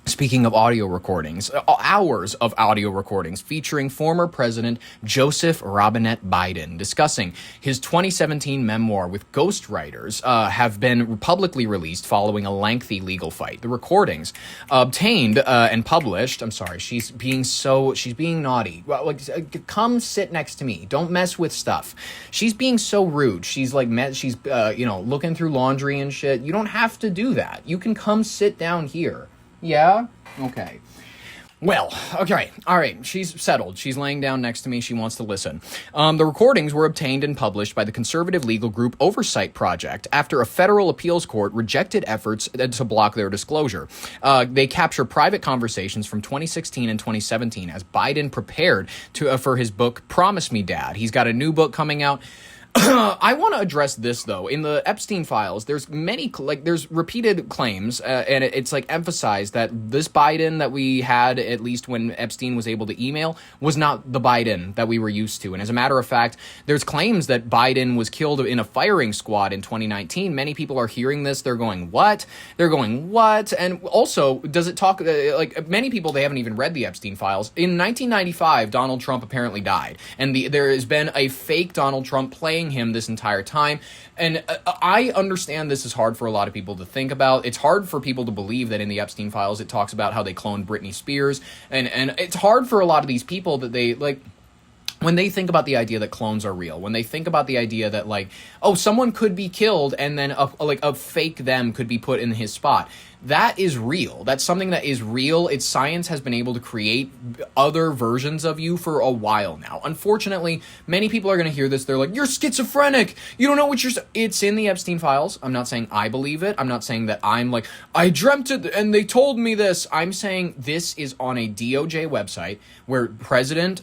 G: speaking of audio recordings, hours of audio recordings featuring former President Joseph Robinette Biden discussing his 2017 memoir with ghostwriters have been publicly released following a lengthy legal fight. The recordings obtained and published, I'm sorry, she's being naughty. Well, like, come sit next to me. Don't mess with stuff. She's being so rude. She's like, looking through laundry and shit. You don't have to do that. You can come sit down here. Yeah? Okay. Well, okay. All right. She's settled. She's laying down next to me. She wants to listen. The recordings were obtained and published by the conservative legal group Oversight Project after a federal appeals court rejected efforts to block their disclosure. They capture private conversations from 2016 and 2017 as Biden prepared for his book, Promise Me, Dad. He's got a new book coming out. I want to address this, though. In the Epstein files, there's repeated claims, and it's like emphasized that this Biden that we had, at least when Epstein was able to email, was not the Biden that we were used to. And as a matter of fact, there's claims that Biden was killed in a firing squad in 2019. Many people are hearing this. They're going, what? And also, does it talk, many people, they haven't even read the Epstein files. In 1995, Donald Trump apparently died. And there has been a fake Donald Trump playing him this entire time. And I understand this is hard for a lot of people to think about. It's hard for people to believe that in the Epstein files it talks about how they cloned Britney Spears, and it's hard for a lot of these people that they like when they think about the idea that clones are real, when they think about the idea that like, oh, someone could be killed and then a fake them could be put in his spot. That is real. That's something that is real. Science has been able to create other versions of you for a while now. Unfortunately, many people are going to hear this. They're like, you're schizophrenic. You don't know what it's in the Epstein files. I'm not saying I believe it. I'm not saying that I'm like, I dreamt it and they told me this. I'm saying this is on a DOJ website where President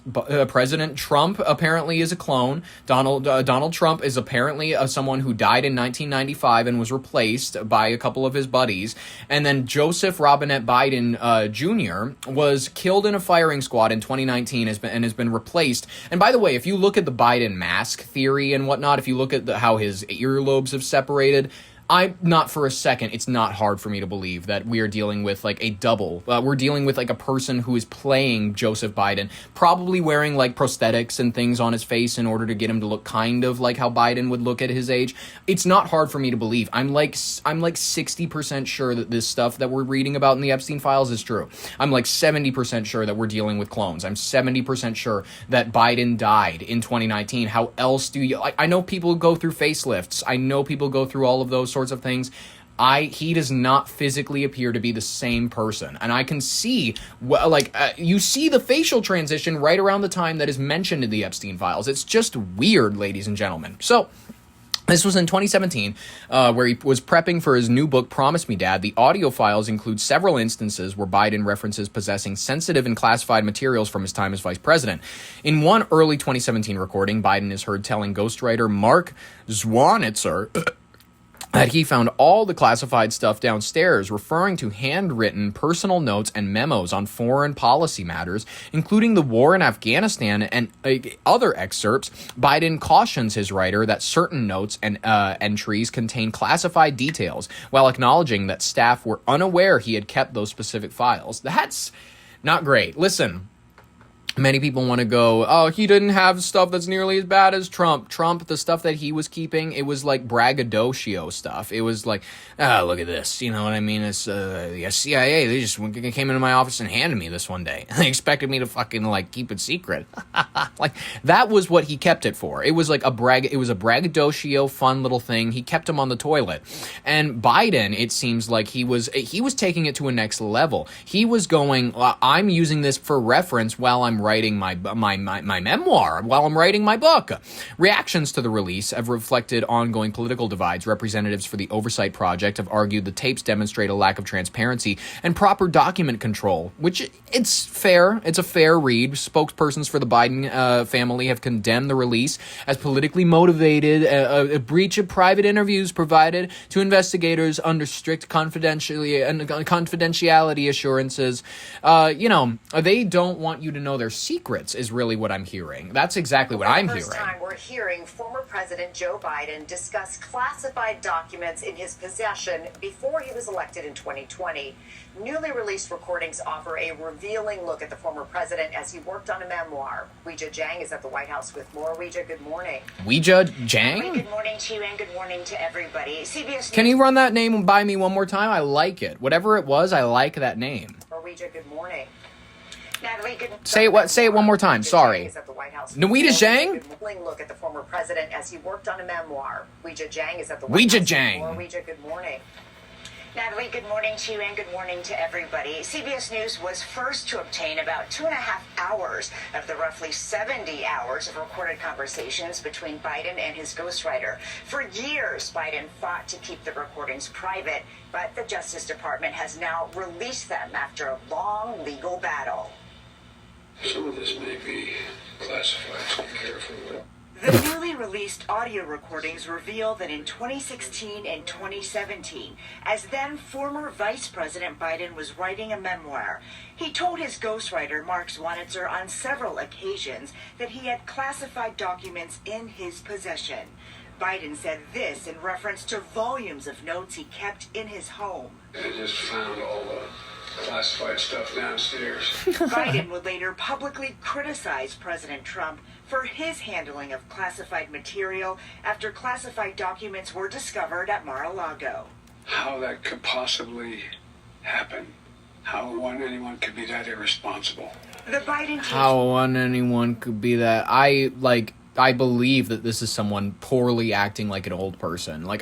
G: Trump apparently is a clone. Donald Trump is apparently someone who died in 1995 and was replaced by a couple of his buddies. And then Joseph Robinette Biden Jr. was killed in a firing squad in 2019 and has been replaced. And by the way, if you look at the Biden mask theory and whatnot, if you look at how his earlobes have separated, I'm not for a second, it's not hard for me to believe that we are dealing with like a double. We're dealing with like a person who is playing Joseph Biden, probably wearing like prosthetics and things on his face in order to get him to look kind of like how Biden would look at his age. It's not hard for me to believe. I'm like 60% sure that this stuff that we're reading about in the Epstein files is true. I'm like 70% sure that we're dealing with clones. I'm 70% sure that Biden died in 2019. How else do you... I know people go through facelifts. I know people go through all of those sorts of things. He does not physically appear to be the same person. And I can see, you see the facial transition right around the time that is mentioned in the Epstein files. It's just weird, ladies and gentlemen. So, this was in 2017, where he was prepping for his new book, Promise Me, Dad. The audio files include several instances where Biden references possessing sensitive and classified materials from his time as vice president. In one early 2017 recording, Biden is heard telling ghostwriter Mark Zwanitzer that he found all the classified stuff downstairs, referring to handwritten personal notes and memos on foreign policy matters, including the war in Afghanistan and other excerpts. Biden cautions his writer that certain notes and entries contain classified details, while acknowledging that staff were unaware he had kept those specific files. That's not great. Listen, Many people want to go, oh, he didn't have stuff that's nearly as bad as Trump. Trump, the stuff that he was keeping, it was like braggadocio stuff. It was like, look at this. You know what I mean? It's the CIA, they just came into my office and handed me this one day. They expected me to fucking, like, keep it secret. Like, that was what he kept it for. It was like it was a braggadocio, fun little thing. He kept him on the toilet. And Biden, it seems like he was taking it to a next level. He was going, I'm using this for reference while I'm writing my memoir, while I'm writing my book. Reactions to the release have reflected ongoing political divides. Representatives for the Oversight Project have argued the tapes demonstrate a lack of transparency and proper document control, which it's fair. It's a fair read. Spokespersons for the Biden family have condemned the release as politically motivated, a breach of private interviews provided to investigators under strict confidentiality assurances. They don't want you to know their secrets is really what I'm hearing. That's exactly what I'm hearing.
L: For the first time, we're hearing former President Joe Biden discuss classified documents in his possession before he was elected in 2020. Newly released recordings offer a revealing look at the former president as he worked on a memoir. Weijia Jiang is at the White House with more. Weijia, good morning.
G: Weijia Jiang?
L: Good morning to you and good morning to everybody. CBS News.
G: Can you run that name by me one more time? I like it. Whatever it was, I like that name.
L: Weijia, good morning.
G: Say it one more time. Sorry. Weijia Jiang?
L: Look at the former president as he worked on a memoir. Weijia Jiang is at the
G: Weijia Jiang.
L: Weijia, good morning. Natalie, good morning to you and good morning to everybody. CBS News was first to obtain about 2.5 hours of the roughly 70 hours of recorded conversations between Biden and his ghostwriter. For years, Biden fought to keep the recordings private, but the Justice Department has now released them after a long legal battle.
K: Some of this may be classified, so be careful.
L: The newly released audio recordings reveal that in 2016 and 2017, as then former Vice President Biden was writing a memoir, he told his ghostwriter, Mark Zwanitzer, on several occasions that he had classified documents in his possession. Biden said this in reference to volumes of notes he kept in his home.
K: I just found all the classified stuff downstairs.
L: Biden would later publicly criticize President Trump for his handling of classified material after classified documents were discovered at Mar-a-Lago.
K: How that could possibly happen. How anyone could be that irresponsible.
L: The Biden team.
G: How anyone could be that. I believe that this is someone poorly acting like an old person. Like,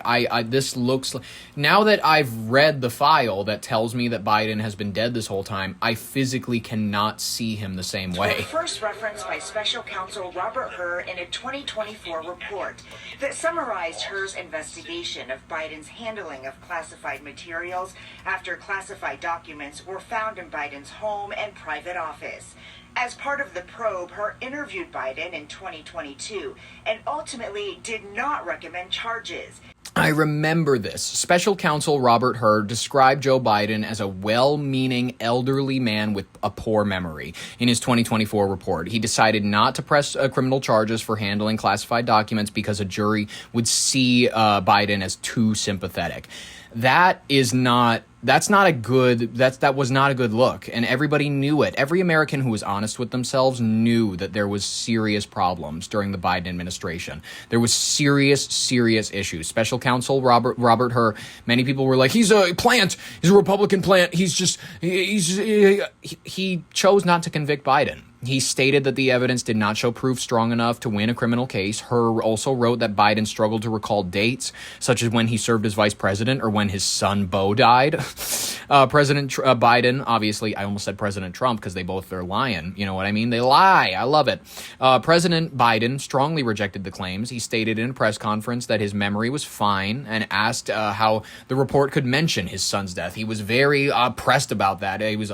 G: this looks like, now that I've read the file that tells me that Biden has been dead this whole time, I physically cannot see him the same way.
L: First referenced by special counsel Robert Hur in a 2024 report that summarized Hur's investigation of Biden's handling of classified materials after classified documents were found in Biden's home and private office. As part of the probe, Hur interviewed Biden in 2022 and ultimately did not recommend charges.
G: I remember this. Special counsel Robert Hur described Joe Biden as a well-meaning elderly man with a poor memory. In his 2024 report, he decided not to press criminal charges for handling classified documents because a jury would see Biden as too sympathetic. That was not a good look, and everybody knew it. Every American who was honest with themselves knew that there was serious problems during the Biden administration. There was serious issues. Special counsel Robert Hur, many people were like, he's a plant, he's a Republican plant, he chose not to convict Biden. He stated that the evidence did not show proof strong enough to win a criminal case. Hur also wrote that Biden struggled to recall dates, such as when he served as vice president or when his son Beau died. President Biden, obviously, I almost said President Trump because they're lying. You know what I mean? They lie. I love it. President Biden strongly rejected the claims. He stated in a press conference that his memory was fine and asked how the report could mention his son's death. He was very pressed about that. He was...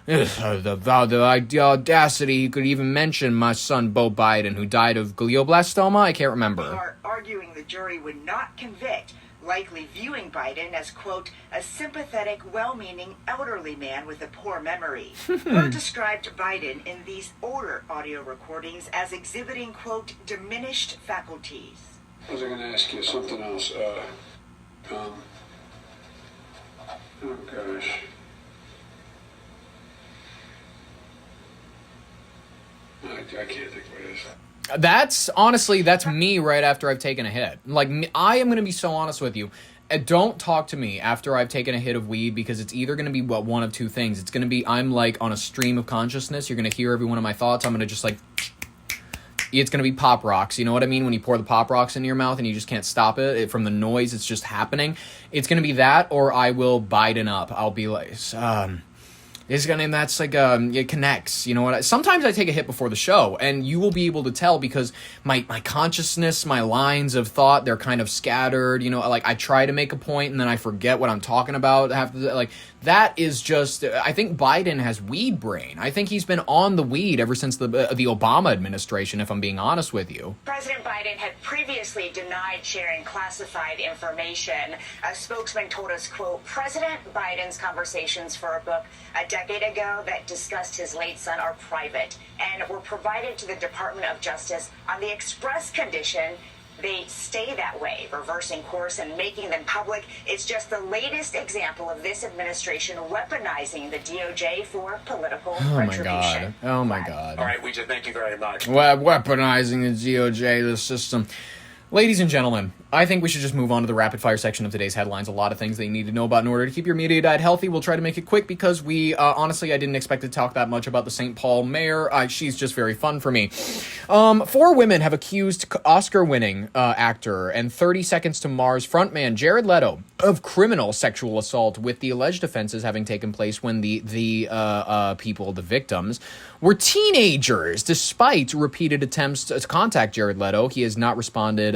G: the audacity he could even mention my son Beau Biden, who died of glioblastoma. I can't remember.
L: They are arguing the jury would not convict, likely viewing Biden as, quote, a sympathetic, well-meaning elderly man with a poor memory. Hur described Biden in these older audio recordings as exhibiting, quote, diminished faculties.
K: I was going to ask you something else. Oh gosh.
M: I can't think what it is.
G: That's me right after I've taken a hit. Like, I am going to be so honest with you. Don't talk to me after I've taken a hit of weed, because it's either going to be one of two things. It's going to be I'm like on a stream of consciousness. You're going to hear every one of my thoughts. I'm going to just like... It's going to be pop rocks. You know what I mean? When you pour the pop rocks into your mouth and you just can't stop it from the noise, it's just happening. It's going to be that, or I will Biden up. I'll be like... It's gonna, that's like, it connects, you know what? Sometimes I take a hit before the show, and you will be able to tell because my consciousness, my lines of thought, they're kind of scattered, you know, like I try to make a point and then I forget what I'm talking about. Like, that is just, I think Biden has weed brain. I think he's been on the weed ever since the Obama administration, if I'm being honest with you.
L: President Biden had previously denied sharing classified information. A spokesman told us, quote, President Biden's conversations for a book a decade ago that discussed his late son are private and were provided to the Department of Justice on the express condition they stay that way, reversing course and making them public. It's just the latest example of this administration weaponizing the DOJ for political retribution.
G: Oh my God.
M: All right, Ouija, thank you very much.
G: Weaponizing the DOJ, the system. Ladies and gentlemen, I think we should just move on to the rapid fire section of today's headlines. A lot of things that you need to know about in order to keep your media diet healthy. We'll try to make it quick because honestly, I didn't expect to talk that much about the St. Paul mayor. She's just very fun for me. 4 women have accused Oscar-winning actor and 30 Seconds to Mars frontman Jared Leto of criminal sexual assault, with the alleged offenses having taken place when the victims, were teenagers. Despite repeated attempts to contact Jared Leto, he has not responded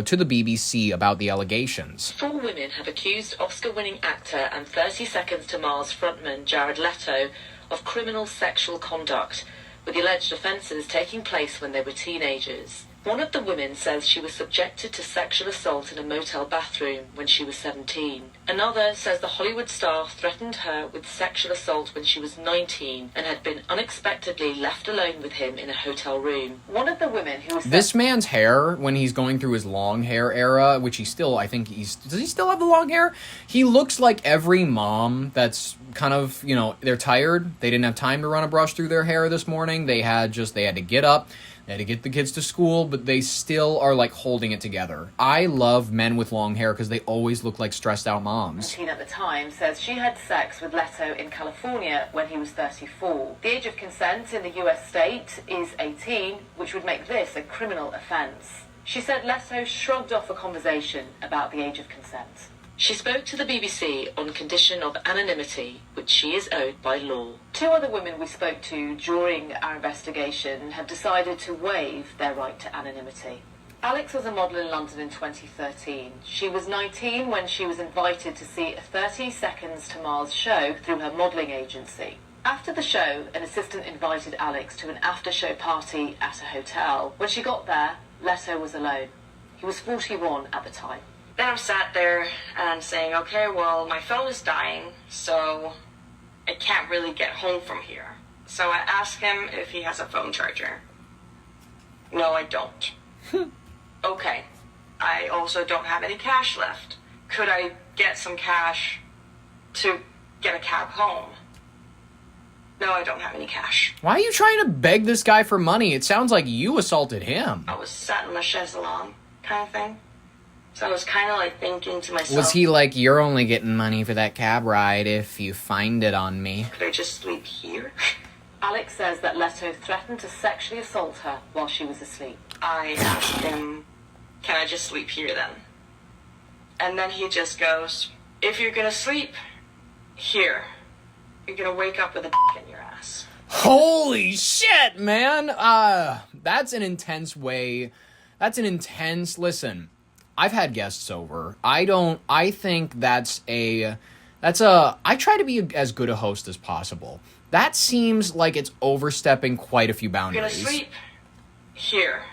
G: to the BBC about the allegations.
N: 4 women have accused Oscar-winning actor and 30 Seconds to Mars frontman Jared Leto of criminal sexual conduct, with the alleged offences taking place when they were teenagers. One of the women says she was subjected to sexual assault in a motel bathroom when she was 17. Another says the Hollywood star threatened her with sexual assault when she was 19 and had been unexpectedly left alone with him in a hotel room. One of the women who was...
G: This man's hair, when he's going through his long hair era, which he still, I think does he still have the long hair? He looks like every mom that's kind of, you know, they're tired. They didn't have time to run a brush through their hair this morning. They had to get up. They had to get the kids to school, but they still are, like, holding it together. I love men with long hair because they always look like stressed-out moms.
N: At the time says she had sex with Leto in California when he was 34. The age of consent in the US state is 18, which would make this a criminal offence. She said Leto shrugged off a conversation about the age of consent. She spoke to the BBC on condition of anonymity, which she is owed by law. 2 other women we spoke to during our investigation have decided to waive their right to anonymity. Alex was a model in London in 2013. She was 19 when she was invited to see a 30 Seconds to Mars show through her modelling agency. After the show, an assistant invited Alex to an after-show party at a hotel. When she got there, Leto was alone. He was 41 at the time.
O: Then I'm sat there and saying, okay, well, my phone is dying, so I can't really get home from here. So I ask him if he has a phone charger. No, I don't. Okay. I also don't have any cash left. Could I get some cash to get a cab home? No, I don't have any cash.
G: Why are you trying to beg this guy for money? It sounds like you assaulted him.
O: I was sat in my chaise longue kind of thing. So I was kind of like thinking to myself...
G: Was he like, you're only getting money for that cab ride if you find it on me?
O: Could I just sleep here?
N: Alex says that Leto threatened to sexually assault her while she was asleep.
O: I asked him, can I just sleep here then? And then he just goes, if you're gonna sleep here, you're gonna wake up with a in your ass.
G: Holy shit, man! That's an intense way... Listen... I've had guests over. I think I try to be as good a host as possible. That seems like it's overstepping quite a few boundaries.
O: You're gonna sleep here.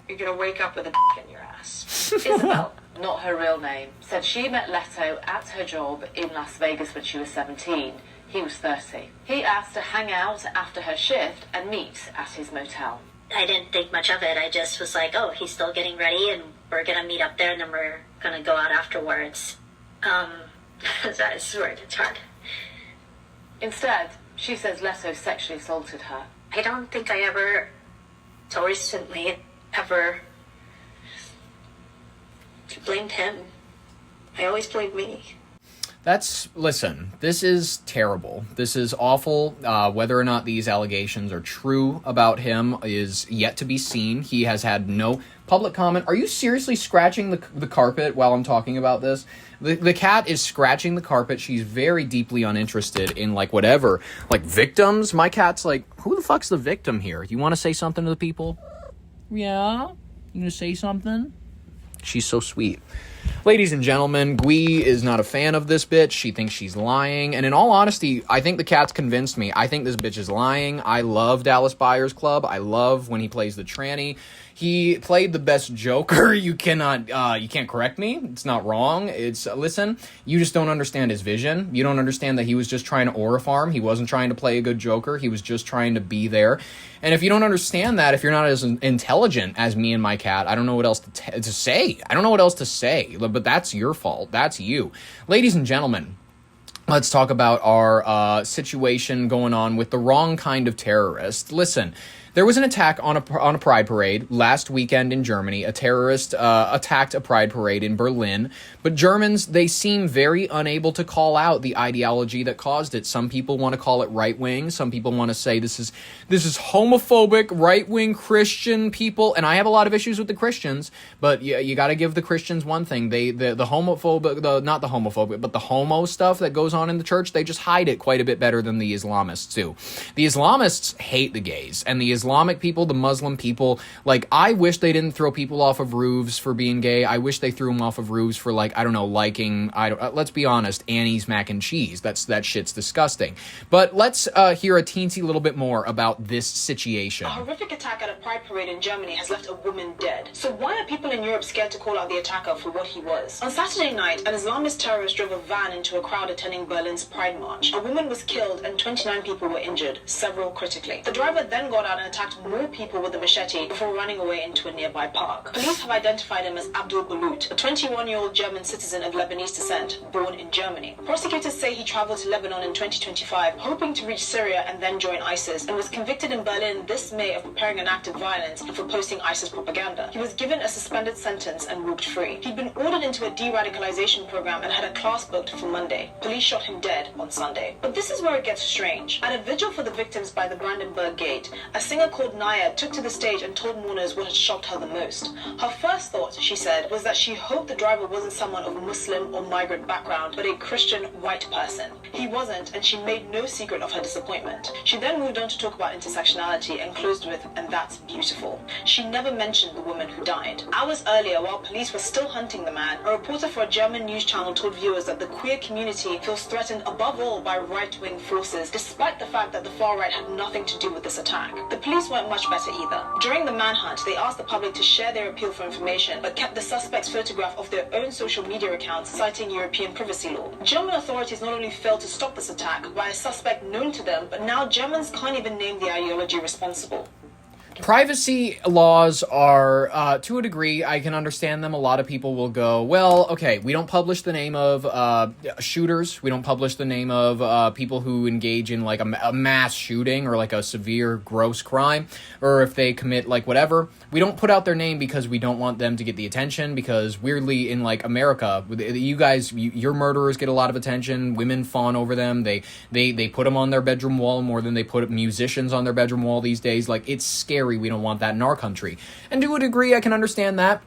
O: You're gonna wake up with a in your ass.
N: Isabel, not her real name, said she met Leto at her job in Las Vegas when she was 17. He was 30. He asked to hang out after her shift and meet at his motel.
P: I didn't think much of it. I just was like, oh, he's still getting ready and we're going to meet up there and then we're going to go out afterwards. I swear it's hard.
N: Instead, she says Leto sexually assaulted her.
P: I don't think I ever, so recently, ever blamed him. I always blamed me.
G: Listen, this is terrible. This is awful. Whether or not these allegations are true about him is yet to be seen. He has had no public comment. Are you seriously scratching the carpet while I'm talking about this? The cat is scratching the carpet. She's very deeply uninterested in, like, whatever. Like, victims? My cat's like, who the fuck's the victim here? You want to say something to the people? Yeah? You gonna say something? She's so sweet. Ladies and gentlemen, Gui is not a fan of this bitch. She thinks she's lying. And in all honesty, I think the cat's convinced me. I think this bitch is lying. I love Dallas Buyers Club. I love when he plays the tranny. He played the best Joker. You can't correct me. It's not wrong. Listen, you just don't understand his vision. You don't understand that he was just trying to aura farm. He wasn't trying to play a good Joker. He was just trying to be there. And if you don't understand that, if you're not as intelligent as me and my cat, I don't know what else to say. I don't know what else to say, but that's your fault. That's you. Ladies and gentlemen, let's talk about our situation going on with the wrong kind of terrorist. Listen, there was an attack on a pride parade last weekend in Germany. A terrorist attacked a pride parade in Berlin. But Germans, they seem very unable to call out the ideology that caused it. Some people want to call it right-wing. Some people want to say this is homophobic, right-wing Christian people. And I have a lot of issues with the Christians. But you got to give the Christians one thing. The homophobic, not the homophobic, but the homo stuff that goes on in the church, they just hide it quite a bit better than the Islamists do. The Islamists hate the gays. And the Islamic people, the Muslim people, like, I wish they didn't throw people off of roofs for being gay. I wish they threw them off of roofs for, like, I don't know, liking, let's be honest, Annie's mac and cheese. That shit's disgusting. But let's hear a teensy little bit more about this situation.
Q: A horrific attack at a pride parade in Germany has left a woman dead. So why are people in Europe scared to call out the attacker for what he was? On Saturday night, an Islamist terrorist drove a van into a crowd attending Berlin's Pride March. A woman was killed and 29 people were injured, several critically. The driver then got out and attacked more people with a machete before running away into a nearby park. Police have identified him as Abdul Balut, a 21-year-old German citizen of Lebanese descent, born in Germany. Prosecutors say he traveled to Lebanon in 2025, hoping to reach Syria and then join ISIS, and was convicted in Berlin this May of preparing an act of violence and for posting ISIS propaganda. He was given a suspended sentence and walked free. He'd been ordered into a de-radicalization program and had a class booked for Monday. Police shot him dead on Sunday. But this is where it gets strange. At a vigil for the victims by the Brandenburg Gate, a singer called Naya took to the stage and told mourners what had shocked her the most. Her first thought, she said, was that she hoped the driver wasn't someone of Muslim or migrant background, but a Christian white person. He wasn't, and she made no secret of her disappointment. She then moved on to talk about intersectionality and closed with, and that's beautiful. She never mentioned the woman who died. Hours earlier, while police were still hunting the man, a reporter for a German news channel told viewers that the queer community feels threatened above all by right-wing forces, despite the fact that the far right had nothing to do with this attack. The police weren't much better either. During the manhunt, they asked the public to share their appeal for information, but kept the suspect's photograph of their own social media accounts, citing European privacy law. German authorities not only failed to stop this attack by a suspect known to them, but now Germans can't even name the ideology responsible.
G: Privacy laws are, to a degree, I can understand them. A lot of people will go, well, okay, we don't publish the name of shooters. We don't publish the name of people who engage in, like, a mass shooting or, like, a severe, gross crime, or if they commit, like, whatever. We don't put out their name because we don't want them to get the attention, because weirdly, in, like, America, you guys, your murderers get a lot of attention. Women fawn over them. They put them on their bedroom wall more than they put musicians on their bedroom wall these days. Like, it's scary. We don't want that in our country. And to a degree, I can understand that.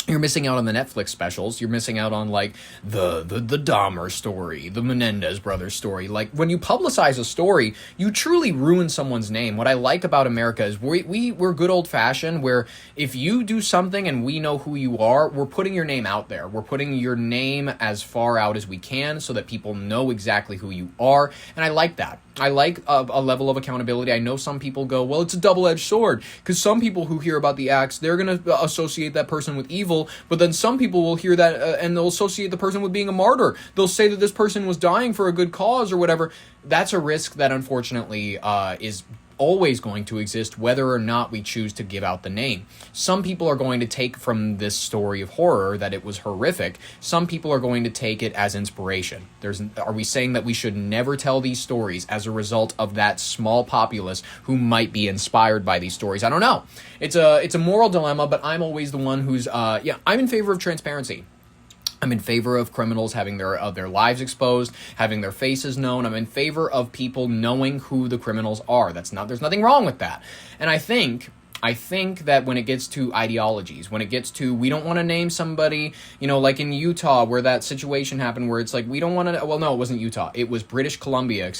G: You're missing out on the Netflix specials. You're missing out on, like, the Dahmer story, the Menendez brothers story. Like, when you publicize a story, you truly ruin someone's name. What I like about America is we're good old-fashioned, where if you do something and we know who you are, we're putting your name out there. We're putting your name as far out as we can so that people know exactly who you are, and I like that. I like a level of accountability. I know some people go, well, it's a double-edged sword, because some people who hear about the acts, they're going to associate that person with evil, but then some people will hear that and they'll associate the person with being a martyr. They'll say that this person was dying for a good cause or whatever. That's a risk that, unfortunately, is always going to exist whether or not we choose to give out the name. Some people are going to take from this story of horror that it was horrific. Some people are going to take it as inspiration. Are we saying that we should never tell these stories as a result of that small populace who might be inspired by these stories? I don't know. It's a moral dilemma, but I'm always the one who's I'm in favor of transparency. I'm in favor of criminals having their lives exposed, having their faces known. I'm in favor of people knowing who the criminals are. There's nothing wrong with that. And I think that when it gets to ideologies, when it gets to, we don't want to name somebody, like in Utah where that situation happened where it's like, we don't want to, well, no, it wasn't Utah. It was British Columbia,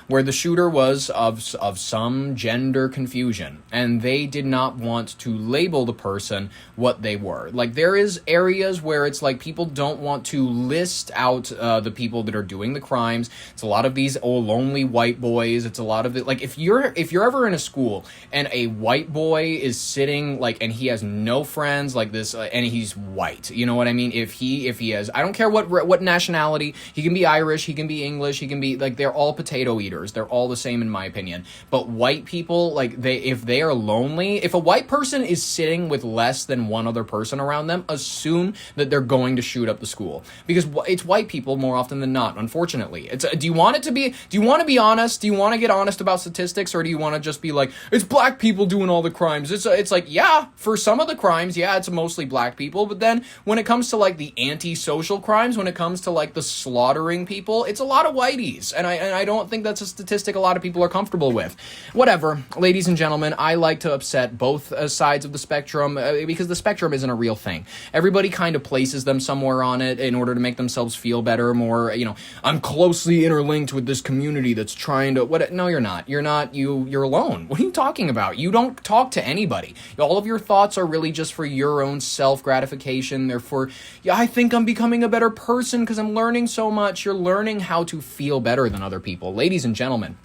G: where the shooter was of some gender confusion, and they did not want to label the person what they were. Like, there is areas where it's like people don't want to list out the people that are doing the crimes. It's a lot of these lonely white boys. It's a lot of it. Like, if you're ever in a school and a white boy is sitting and he has no friends like this, and he's white, you know what I mean? If he has, I don't care what nationality, he can be Irish, he can be English, he can be they're all potato eaters. They're all the same in my opinion. But white people, if they are lonely, if a white person is sitting with less than one other person around them, assume that they're going to shoot up the school, because it's white people more often than not, unfortunately. Do you want to be honest? Do you want to get honest about statistics, or do you want to just be like, it's black people doing all the crimes? It's like, yeah, for some of the crimes, yeah, it's mostly black people, but then when it comes to the anti-social crimes, when it comes to the slaughtering people, it's a lot of whiteys, and I don't think that's a statistic a lot of people are comfortable with. Whatever, ladies and gentlemen, I like to upset both sides of the spectrum, because the spectrum isn't a real thing. Everybody kind of places them somewhere on it in order to make themselves feel better, more, I'm closely interlinked with this community that's trying to, no, you're not. You're alone. What are you talking about? You don't talk to anybody. All of your thoughts are really just for your own self-gratification. Therefore, I think I'm becoming a better person because I'm learning so much. You're learning how to feel better than other people. Ladies and gentlemen,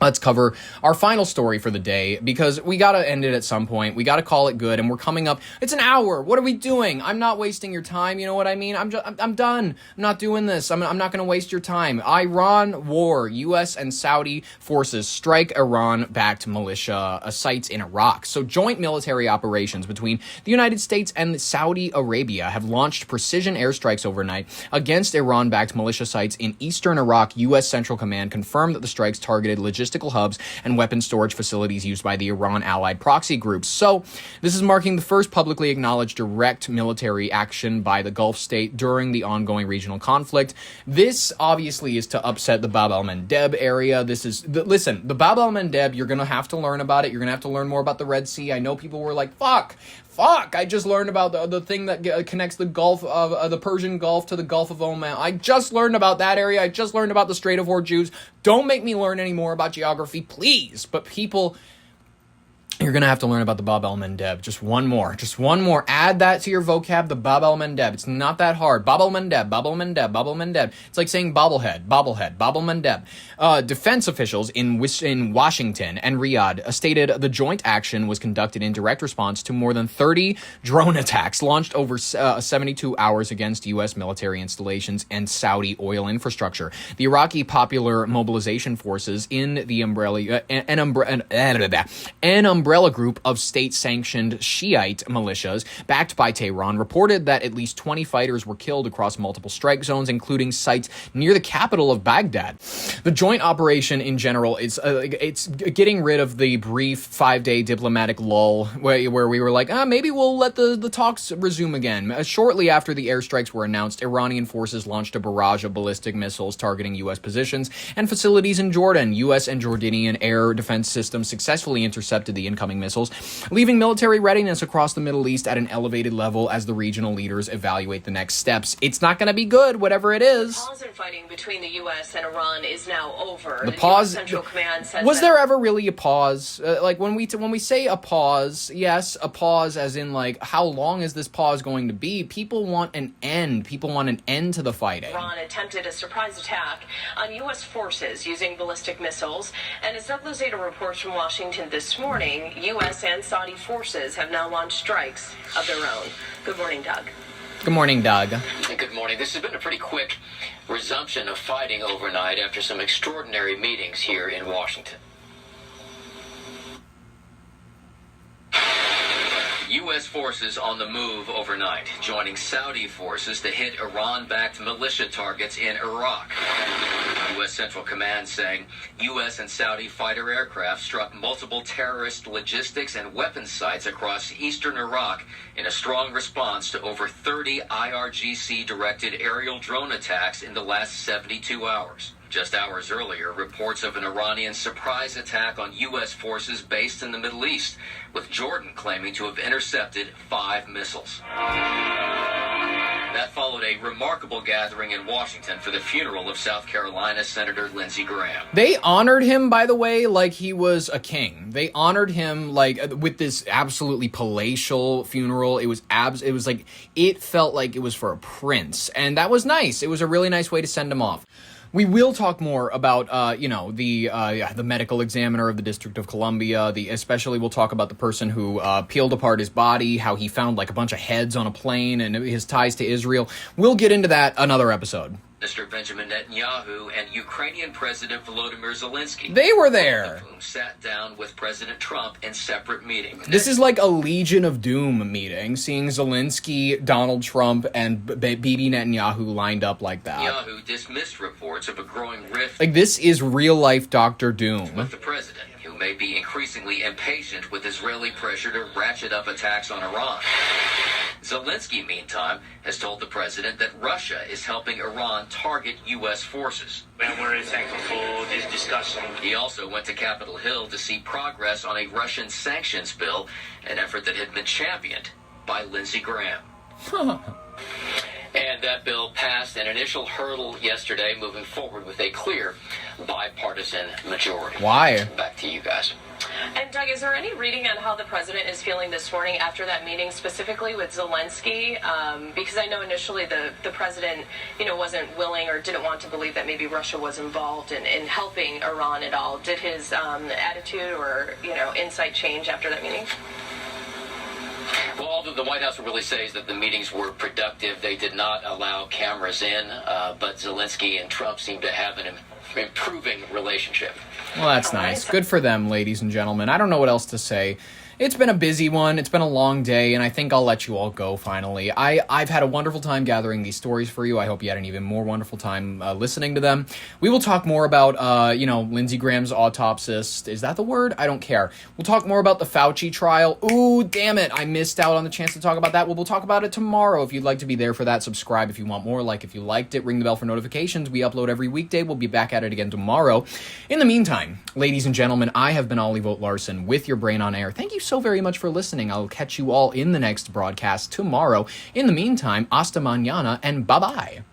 G: let's cover our final story for the day, because we got to end it at some point. We got to call it good, and we're coming up. It's an hour. What are we doing? I'm not wasting your time. You know what I mean? I'm done. I'm not doing this. I'm not going to waste your time. Iran war. U.S. and Saudi forces strike Iran-backed militia sites in Iraq. So joint military operations between the United States and Saudi Arabia have launched precision airstrikes overnight against Iran-backed militia sites in eastern Iraq. U.S. Central Command confirmed that the strikes targeted logistical hubs and weapon storage facilities used by the Iran-allied proxy groups. So, this is marking the first publicly acknowledged direct military action by the Gulf state during the ongoing regional conflict. This, obviously, is to upset the Bab el-Mandeb area. Listen, the Bab el-Mandeb, you're going to have to learn about it. You're going to have to learn more about the Red Sea. I know people were like, fuck, I just learned about the thing that connects the Gulf of the Persian Gulf to the Gulf of Oman. I just learned about that area. I just learned about the Strait of Hormuz. Don't make me learn any more about geography, please. But people, you're going to have to learn about the Bab el-Mandeb. Just one more. Add that to your vocab, the Bab el-Mandeb. It's not that hard. Bab el-Mandeb, Bab el-Mandeb, Bab el-Mandeb. It's like saying bobblehead, Bab el-Mandeb. Defense officials in Washington and Riyadh stated the joint action was conducted in direct response to more than 30 drone attacks launched over 72 hours against U.S. military installations and Saudi oil infrastructure. The Iraqi Popular Mobilization Forces in the umbrella group of state-sanctioned Shiite militias backed by Tehran reported that at least 20 fighters were killed across multiple strike zones, including sites near the capital of Baghdad. The joint operation in general is it's getting rid of the brief 5-day diplomatic lull where we were like, maybe we'll let the talks resume again. Shortly after the airstrikes were announced, Iranian forces launched a barrage of ballistic missiles targeting U.S. positions and facilities in Jordan. U.S. and Jordanian air defense systems successfully intercepted the incoming missiles, leaving military readiness across the Middle East at an elevated level as the regional leaders evaluate the next steps. It's not going to be good, whatever it is.
E: The pause in fighting between the U.S. and Iran is now over.
G: The pause.
E: Central Command says
G: was there ever really a pause? When we say a pause, yes, a pause as in how long is this pause going to be? People want an end. People want an end to the fighting.
E: Iran attempted a surprise attack on U.S. forces using ballistic missiles, and as Doug Lozada reports from Washington this morning, U.S. and Saudi forces have now launched strikes of their own. Good morning, Doug.
G: Good morning, Doug.
R: Good morning. This has been a pretty quick resumption of fighting overnight after some extraordinary meetings here in Washington. U.S. forces on the move overnight, joining Saudi forces to hit Iran-backed militia targets in Iraq. U.S. Central Command saying U.S. and Saudi fighter aircraft struck multiple terrorist logistics and weapons sites across eastern Iraq in a strong response to over 30 IRGC-directed aerial drone attacks in the last 72 hours. Just hours earlier, reports of an Iranian surprise attack on U.S. forces based in the Middle East, with Jordan claiming to have intercepted 5 missiles. That followed a remarkable gathering in Washington for the funeral of South Carolina Senator Lindsey Graham.
G: They honored him, by the way, like he was a king. They honored him like with this absolutely palatial funeral. It felt like it was for a prince, and that was nice. It was a really nice way to send him off. We will talk more about, the medical examiner of the District of Columbia. Especially we'll talk about the person who peeled apart his body, how he found like a bunch of heads on a plane, and his ties to Israel. We'll get into that another episode.
R: Mr. Benjamin Netanyahu and Ukrainian President Volodymyr Zelensky.
G: They were there.
R: Both of whom sat down with President Trump in separate meetings.
G: This is like a Legion of Doom meeting, seeing Zelensky, Donald Trump, and Bibi Netanyahu lined up like that.
R: Netanyahu dismissed reports of a growing rift.
G: Like, this is real-life Dr. Doom.
R: With the president, who may be increasingly impatient with Israeli pressure to ratchet up attacks on Iran. Zelensky, meantime, has told the president that Russia is helping Iran target U.S. forces.
K: I'm very thankful for this discussion.
R: He also went to Capitol Hill to see progress on a Russian sanctions bill, an effort that had been championed by Lindsey Graham. And that bill passed an initial hurdle yesterday, moving forward with a clear bipartisan majority.
G: Why?
R: Back to you guys.
S: And Doug, is there any reading on how the president is feeling this morning after that meeting, specifically with Zelensky? Because I know initially the president, wasn't willing or didn't want to believe that maybe Russia was involved in helping Iran at all. Did his attitude or, insight change after that meeting?
R: Well, all that the White House will really say is that the meetings were productive. They did not allow cameras in, but Zelensky and Trump seem to have an improving relationship.
G: Well, that's nice. Good for them, ladies and gentlemen. I don't know what else to say. It's been a busy one. It's been a long day, and I think I'll let you all go finally. I've had a wonderful time gathering these stories for you. I hope you had an even more wonderful time listening to them. We will talk more about, Lindsey Graham's autopsist. Is that the word? I don't care. We'll talk more about the Fauci trial. Ooh, damn it. I missed out on the chance to talk about that. We'll talk about it tomorrow. If you'd like to be there for that, subscribe if you want more. Like if you liked it, ring the bell for notifications. We upload every weekday. We'll be back at it again tomorrow. In the meantime, ladies and gentlemen, I have been Ollie Vogt Larson with your Brain on Air. Thank you so very much for listening. I'll catch you all in the next broadcast tomorrow. In the meantime, hasta mañana and bye-bye.